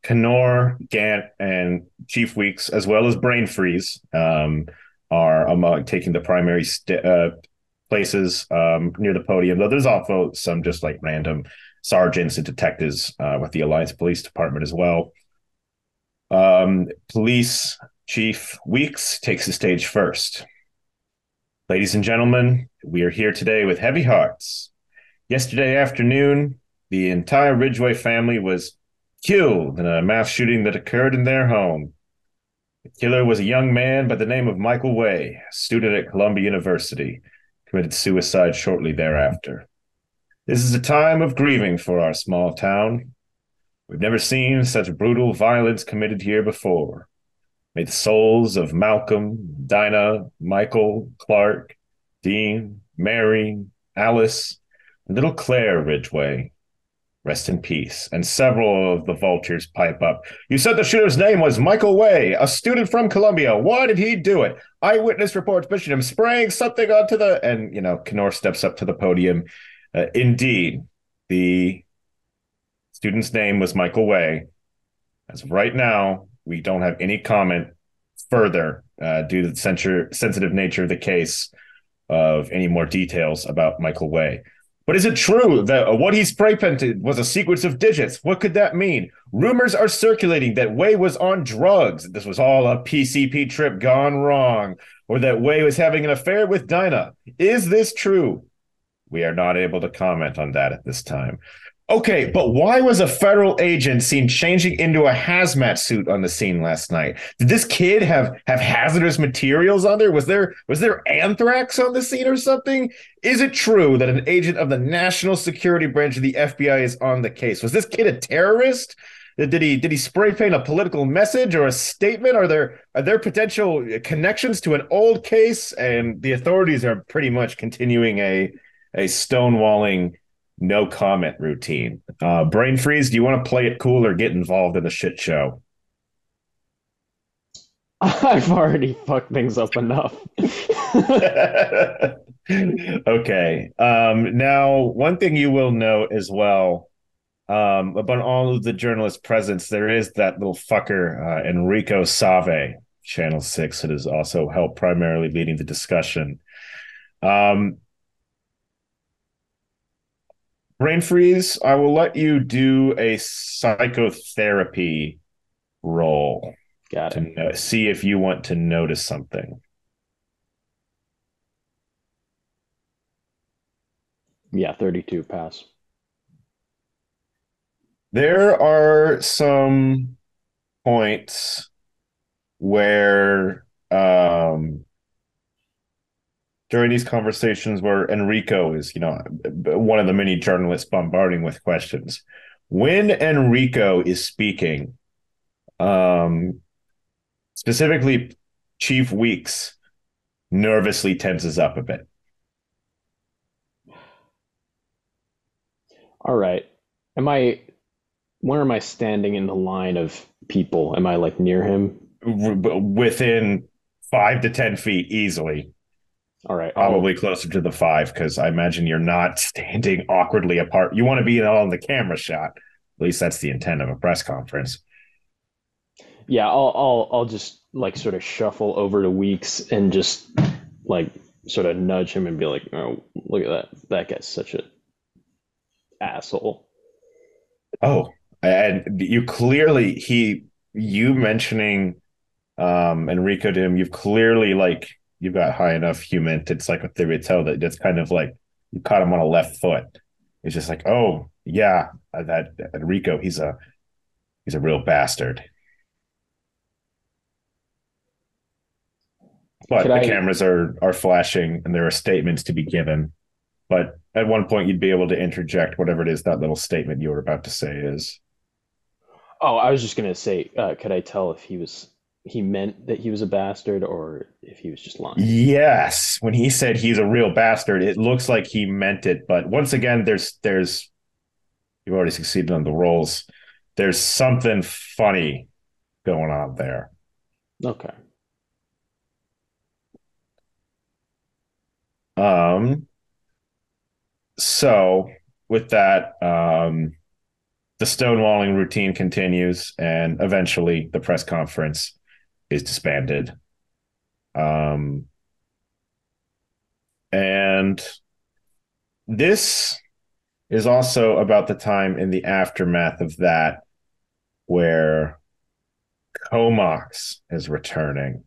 Kenor, Gant, and Chief Weeks, as well as Brain Freeze, are among taking the primary places near the podium. Though there's also some just like random sergeants and detectives with the Alliance Police Department as well. Police Chief Weeks takes the stage first. Ladies and gentlemen, we are here today with heavy hearts. Yesterday afternoon, the entire Ridgway family was killed in a mass shooting that occurred in their home. The killer was a young man by the name of Michael Way, a student at Columbia University, committed suicide shortly thereafter. This is a time of grieving for our small town. We've never seen such brutal violence committed here before. May the souls of Malcolm, Dinah, Michael, Clark, Dean, Mary, Alice, and little Claire Ridgway rest in peace. And several of the vultures pipe up. You said the shooter's name was Michael Way, a student from Columbia. Why did he do it? Eyewitness reports mention him spraying something onto the... And, Kenor steps up to the podium. Indeed, the student's name was Michael Way. As of right now, we don't have any comment further due to the sensitive nature of the case of any more details about Michael Way. But is it true that what he spray painted was a sequence of digits? What could that mean? Rumors are circulating that Way was on drugs. This was all a PCP trip gone wrong, or that Way was having an affair with Dinah. Is this true? We are not able to comment on that at this time. Okay, but why was a federal agent seen changing into a hazmat suit on the scene last night? Did this kid have hazardous materials on there? Was there anthrax on the scene or something? Is it true that an agent of the National Security Branch of the FBI is on the case? Was this kid a terrorist? Did he spray paint a political message or a statement? Are there potential connections to an old case? And the authorities are pretty much continuing a stonewalling no comment routine. Brain Freeze, do you want to play it cool or get involved in the shit show? I've already fucked things up enough. Okay. Now, one thing you will note as well, about all of the journalist presence, there is that little fucker, Enrico Save, Channel 6, that has also helped primarily leading the discussion. Brain Freeze, I will let you do a psychotherapy roll. Got it. To see if you want to notice something. Yeah, 32 pass. There are some points where during these conversations where Enrico is, one of the many journalists bombarding with questions. When Enrico is speaking, specifically Chief Weeks nervously tenses up a bit. All right. Where am I standing in the line of people? Am I like near him? Within 5 to 10 feet easily. All right. Probably closer to the 5, because I imagine you're not standing awkwardly apart. You want to be all in the camera shot. At least that's the intent of a press conference. Yeah, I'll just like sort of shuffle over to Weeks and just like sort of nudge him and be like, "Oh, look at that! That guy's such a asshole." Oh, and you clearly you mentioning Enrico to him, you've clearly like you've got high enough human. It's like a theory tell that it's kind of like you caught him on a left foot. It's just like, oh yeah, that Enrico, he's a real bastard. Could But the I? cameras are flashing and there are statements to be given. But at one point you'd be able to interject whatever it is that little statement you were about to say is. Oh, I was just gonna say, could I tell if he meant that he was a bastard or if he was just lying? Yes, when he said he's a real bastard, it looks like he meant it. But once again, there's you've already succeeded on the rolls. There's something funny going on there. Okay. Um, so with that, the stonewalling routine continues, and eventually the press conference is disbanded. Um, and this is also about the time in the aftermath of that where Comox is returning.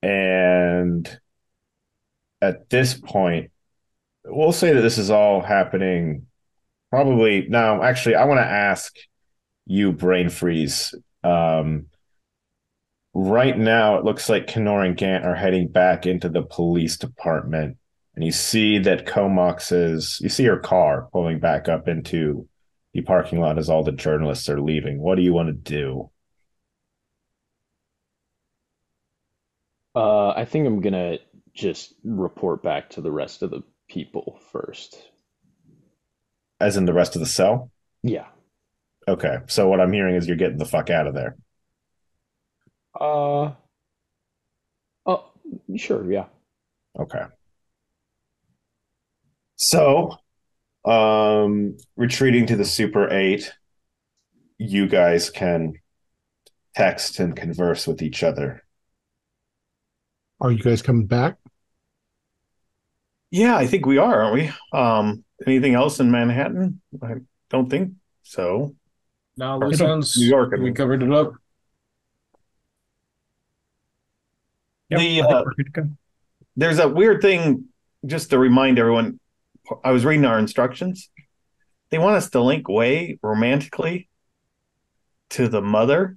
And at this point, we'll say that this is all happening probably now. Actually, I want to ask you, Brain Freeze. Right now, it looks like Kenor and Gant are heading back into the police department. And you see that you see her car pulling back up into the parking lot as all the journalists are leaving. What do you want to do? I think I'm gonna just report back to the rest of the people first. As in the rest of the cell? Yeah. Okay. So what I'm hearing is you're getting the fuck out of there. Uh. Oh, sure. Yeah. Okay. So, retreating to the Super 8, you guys can text and converse with each other. Are you guys coming back? Yeah, I think we are, aren't we? Anything else in Manhattan? I don't think so. No, Or loose New ends. York, I We mean. covered it up. Yep, The I think we're good to go. There's a weird thing, just to remind everyone. I was reading our instructions. They want us to link Way romantically to the mother.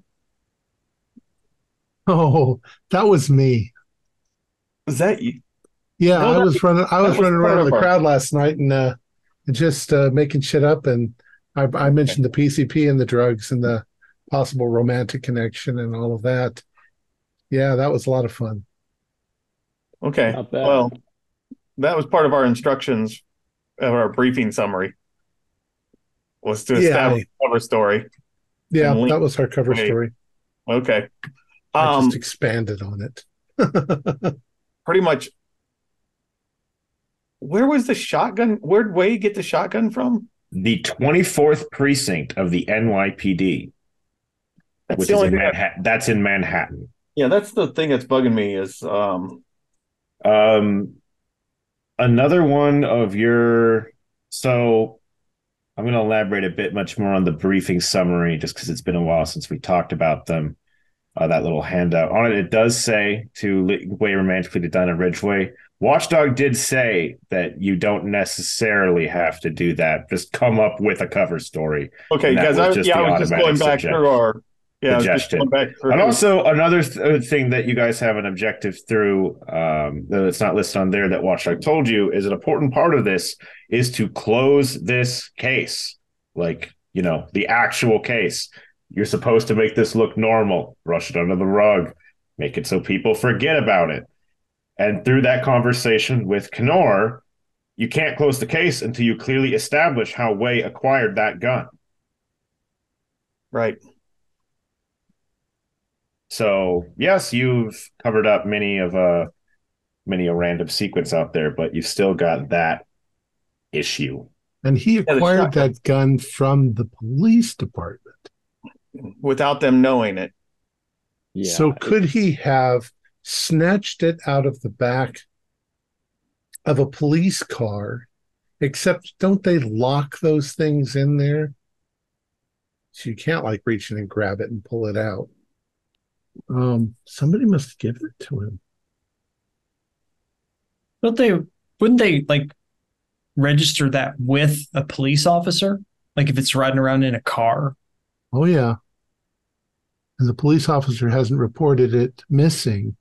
Oh, that was me. Was that you? Yeah, No, I was running. I that was was running part around of the our. crowd last night and just making shit up. And I Okay. mentioned the PCP and the drugs and the possible romantic connection and all of that. Yeah, that was a lot of fun. Okay. Not bad. Well, that was part of our instructions of our briefing summary was to Yeah, establish a cover story yeah, and link that was our cover Way. story. Okay. I just Um, expanded on it. Pretty much. Where was the shotgun? Where'd Way get the shotgun from? The 24th precinct of the NYPD, That's which the is only in thing. Manhattan. That's in Manhattan. Yeah, that's the thing that's bugging me is Um, Another one of your so I'm going to elaborate a bit much more on the briefing summary just because it's been a while since we talked about them. That little handout on it, it does say to way romantically to Dinah Ridgeway. Watchdog did say that you don't necessarily have to do that. Just come up with a cover story, okay, and that guys. was just I the was just automatic going back through our. Yeah, I was just going suggestion. back And through. also another thing that you guys have an objective through that it's not listed on there that Watchdog told you is an important part of this is to close this case, like the actual case. You're supposed to make this look normal, brush it under the rug, make it so people forget about it. And through that conversation with Kenor, you can't close the case until you clearly establish how Way acquired that gun. Right. So yes, you've covered up many a random sequence out there, but you've still got that issue. And he Yeah, the acquired shotgun that gun from the police department. without them knowing it. So Yeah. could he have snatched it out of the back of a police car? Except don't they lock those things in there? So you can't like reach in and grab it and pull it out. Somebody must give it to him. Don't they? Wouldn't they like register that with a police officer? Like if it's riding around in a car? Oh yeah, and the police officer hasn't reported it missing,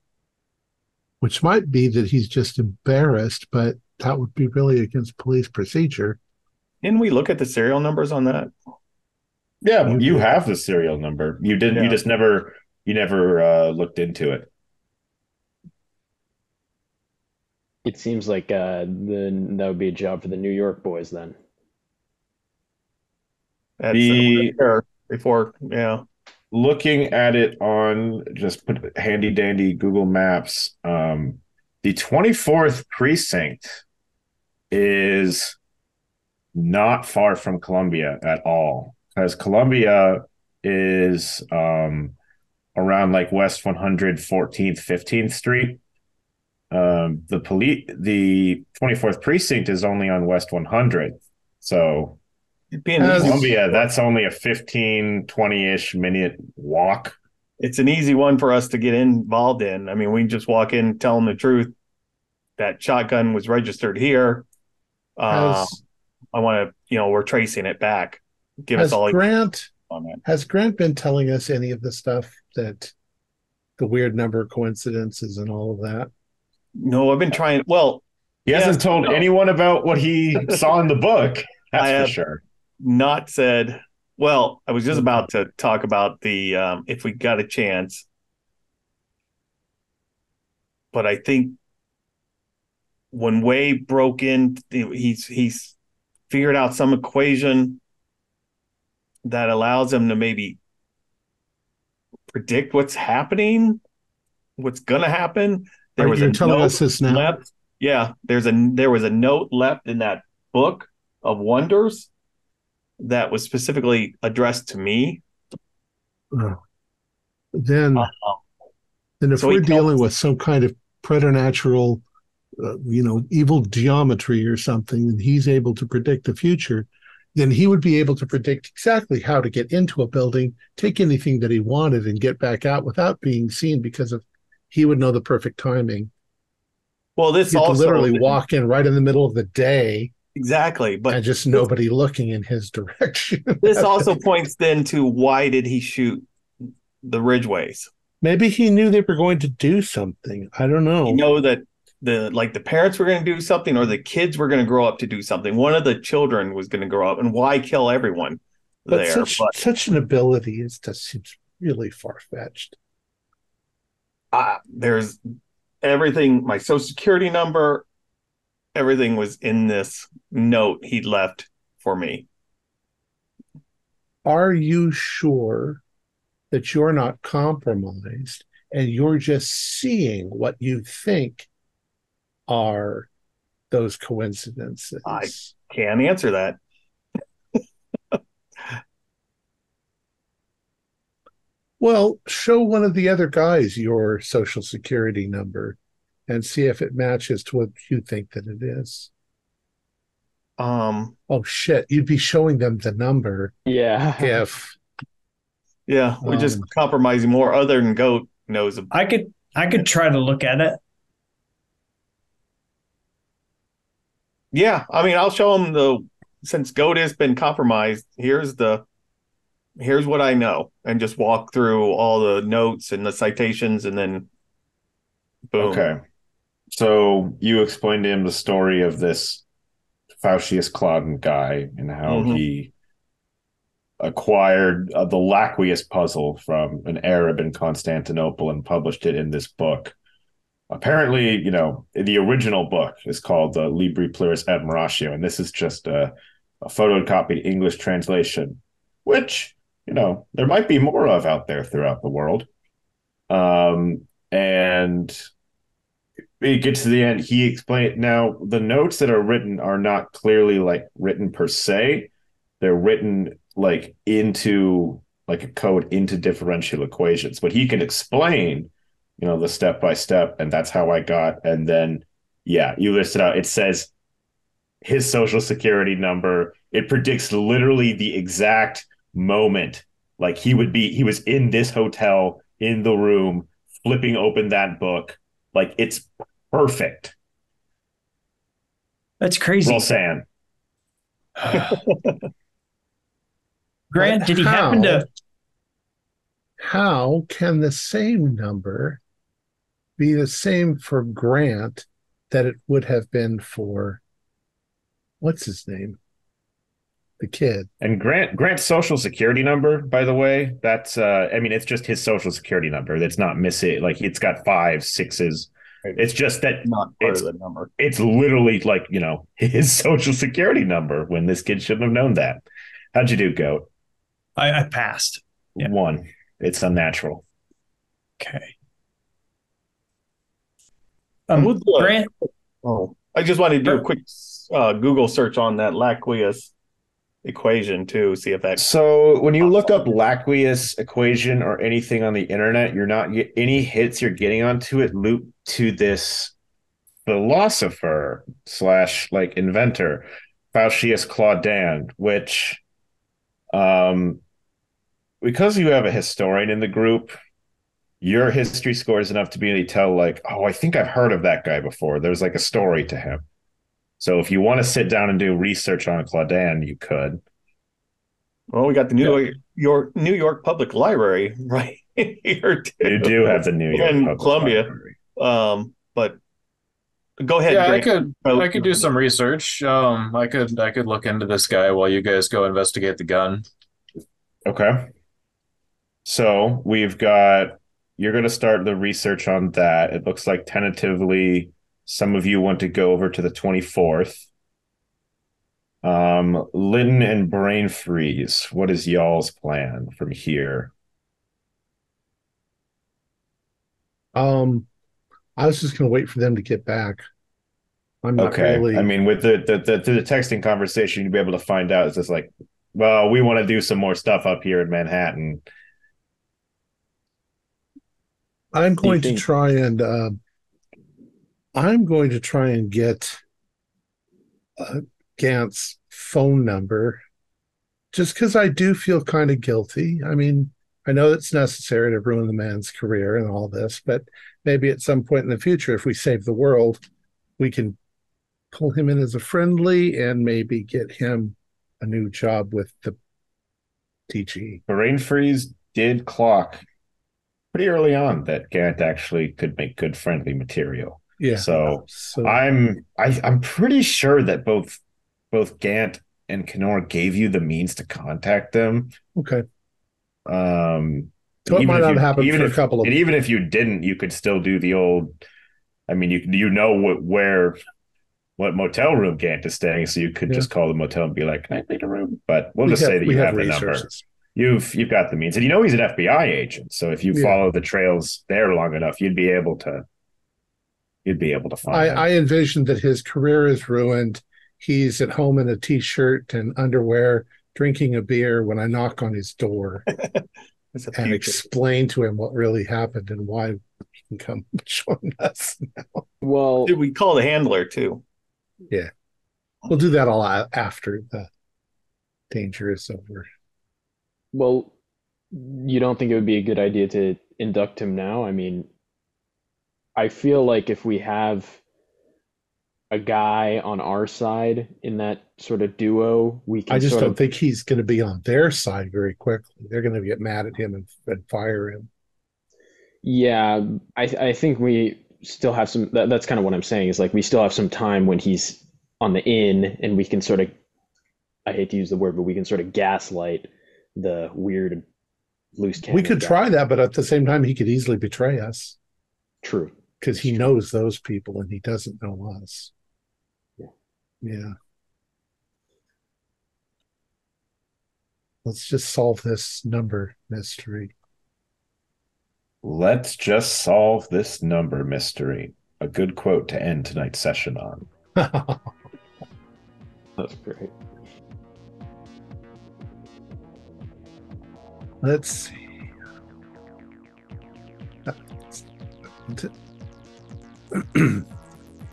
which might be that he's just embarrassed, but that would be really against police procedure. Didn't we look at the serial numbers on that? Yeah, You you did. have the serial number. You didn't. You Yeah. just never. You never looked into it. It seems like that would be a job for the New York boys then. That's The before. Yeah. looking at it on just put handy dandy Google Maps. The 24th precinct is not far from Columbia at all, because Columbia is around like West 114th, 15th Street. The 24th precinct is only on West 100th. So It'd be an Has Columbia, that's only a 15, 20-ish minute walk. it's an easy one for us to get involved in. I mean, we can just walk in, tell them the truth. That shotgun was registered here. has I want to, we're tracing it back. Give us has all Grant on that. has Grant been telling us any of the stuff that the weird number of coincidences and all of that? No, I've been trying. Well, He yes, hasn't told no. anyone about what he saw in the book. I That's for have sure. not said. Well, I was just Okay. about to talk about the if we got a chance, but I think when Way broke in, he's figured out some equation that allows him to maybe predict what's happening, what's going to happen. There was You're a telling us note this now? left. Yeah, there was a note left in that book of wonders that was specifically addressed to me. Oh. Then, Uh, then if so he we're dealing tells, with some kind of preternatural, evil geometry or something, and he's able to predict the future, then he would be able to predict exactly how to get into a building, take anything that he wanted, and get back out without being seen because of he would know the perfect timing. well, this He could also literally walk in right in the middle of the day exactly, and but just this, nobody looking in his direction. this also points then to why did he shoot the Ridgeways? Maybe he knew they were going to do something. I don't You know. know that the parents were going to do something or the kids were going to grow up to do something. One of the children was going to grow up, and why kill everyone But there? But such an ability just seems really far fetched. there's everything. My social security number, everything was in this note he left for me. Are you sure that you're not compromised and you're just seeing what you think are those I coincidences? can't answer that. Well, show one of the other guys your social security number and see if it matches to what you think that it is. Um, Oh shit, you'd be showing them the number Yeah. if yeah, we're just um compromising more. Other than Goat knows. I could try to look at it. Yeah, I mean, I'll show him since Goat has been compromised. Here's what I know, and just walk through all the notes and the citations, and then boom. Okay. So you explained to him the story of this Faustius Claudin guy and how Mhm. he acquired the Laquius puzzle from an Arab in Constantinople and published it in this book. Apparently, the original book is called the Libri Pluribus Admiratio, and this is just a photocopied English translation, which, there might be more of out there throughout the world. And it gets to the end. He explained, now the notes that are written are not clearly like written per se. They're written like into like a code into differential equations, but he can explain, the step by step. And that's how I got. And then, yeah, you listed out, it says his social security number. It predicts literally the exact moment. Like he was in this hotel in the room, flipping open that book. Like, it's perfect. That's crazy. Roll sand. Grant, did he happen to? How can the same number be the same for Grant that it would have been for what's his name? The kid. And Grant's social security number, by the way, that's it's just his social security number. That's not missing. Like, it's got 5, 6s. It's just that not part of the number. It's literally like, his social security number, when this kid shouldn't have known that. How'd you do, Goat? I passed. Yeah. 1. It's unnatural. Okay. Grant. I just wanted to do a quick Google search on that Laqueus equation too, see if that. So when you look up Laqueus equation or anything on the internet, you're not any hits you're getting onto it loop to this philosopher / like inventor, Faucius Claudin, which because you have a historian in the group, your history score is enough to be able to tell, like, oh, I think I've heard of that guy before. There's like a story to him. So if you want to sit down and do research on Claudin, you could. Well, we got the New York Public Library right here too. You do have the New York and Public Columbia. Library. But go ahead. Yeah, Grant. I could do some research. I could look into this guy while you guys go investigate the gun. Okay. So you're going to start the research on that. It looks like tentatively some of you want to go over to the 24th. Linton and Brain Freeze, what is y'all's plan from here? I was just going to wait for them to get back. I'm not really. I mean, with the texting conversation, you'll be able to find out. It's just like, well, we want to do some more stuff up here in Manhattan. I'm going to try and get Gant's phone number, just because I do feel kind of guilty. I mean, I know it's necessary to ruin the man's career and all this, but maybe at some point in the future, if we save the world, we can pull him in as a friendly and maybe get him a new job with the TG. Brain Freeze did clock pretty early on that Gant actually could make good friendly material. Yeah. So I'm pretty sure that both Gant and Kenora gave you the means to contact them. Okay. So it might not happen for a couple of. And even if you didn't, you could still do the old. I mean, you know what motel room Gant is staying, so you could just call the motel and be like, "Can I need a room?" But we'll just say that you have the number. You've got the means, and he's an FBI agent. So if you follow the trails there long enough, you'd be able to find him. I envisioned that his career is ruined. He's at home in a t-shirt and underwear, drinking a beer when I knock on his door and explain to him what really happened and why he can come join us now. Well, we call the handler too. Yeah, we'll do that all after the danger is over. Well, you don't think it would be a good idea to induct him now? I mean, I feel like if we have a guy on our side in that sort of duo, we can. I just don't think he's going to be on their side very quickly. They're going to get mad at him and fire him. Yeah, I think we still have some. That's kind of what I'm saying is like we still have some time when he's on the in, and we can sort of. I hate to use the word, but we can sort of gaslight the weird loose cannon. We could try that, but at the same time, he could easily betray us. True. Because he knows those people and he doesn't know us. Yeah. Let's just solve this number mystery. Let's just solve this number mystery. A good quote to end tonight's session on. That's great. Let's see.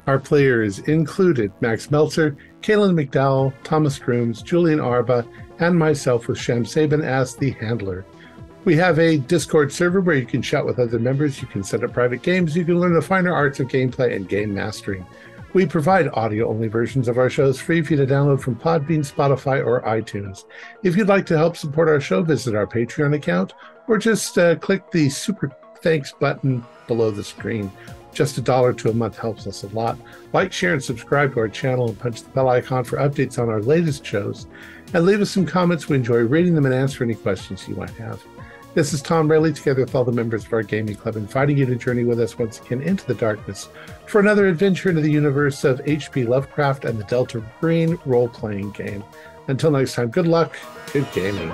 Our players included Max Meltzer, Kaylin McDowell, Thomas Grooms, Julian Arba, and myself with Sabin as the handler. We have a Discord server where you can chat with other members, you can set up private games, you can learn the finer arts of gameplay and game mastering. We provide audio-only versions of our shows free for you to download from Podbean, Spotify, or iTunes. If you'd like to help support our show, visit our Patreon account, or just click the Super Thanks button below the screen. Just $1 to a month helps us a lot. Like, share, and subscribe to our channel, and punch the bell icon for updates on our latest shows. And leave us some comments. We enjoy reading them and answer any questions you might have. This is Thom Raley, together with all the members of our gaming club, inviting you to journey with us once again into the darkness for another adventure into the universe of H.P. Lovecraft and the Delta Green role-playing game. Until next time, good luck, good gaming.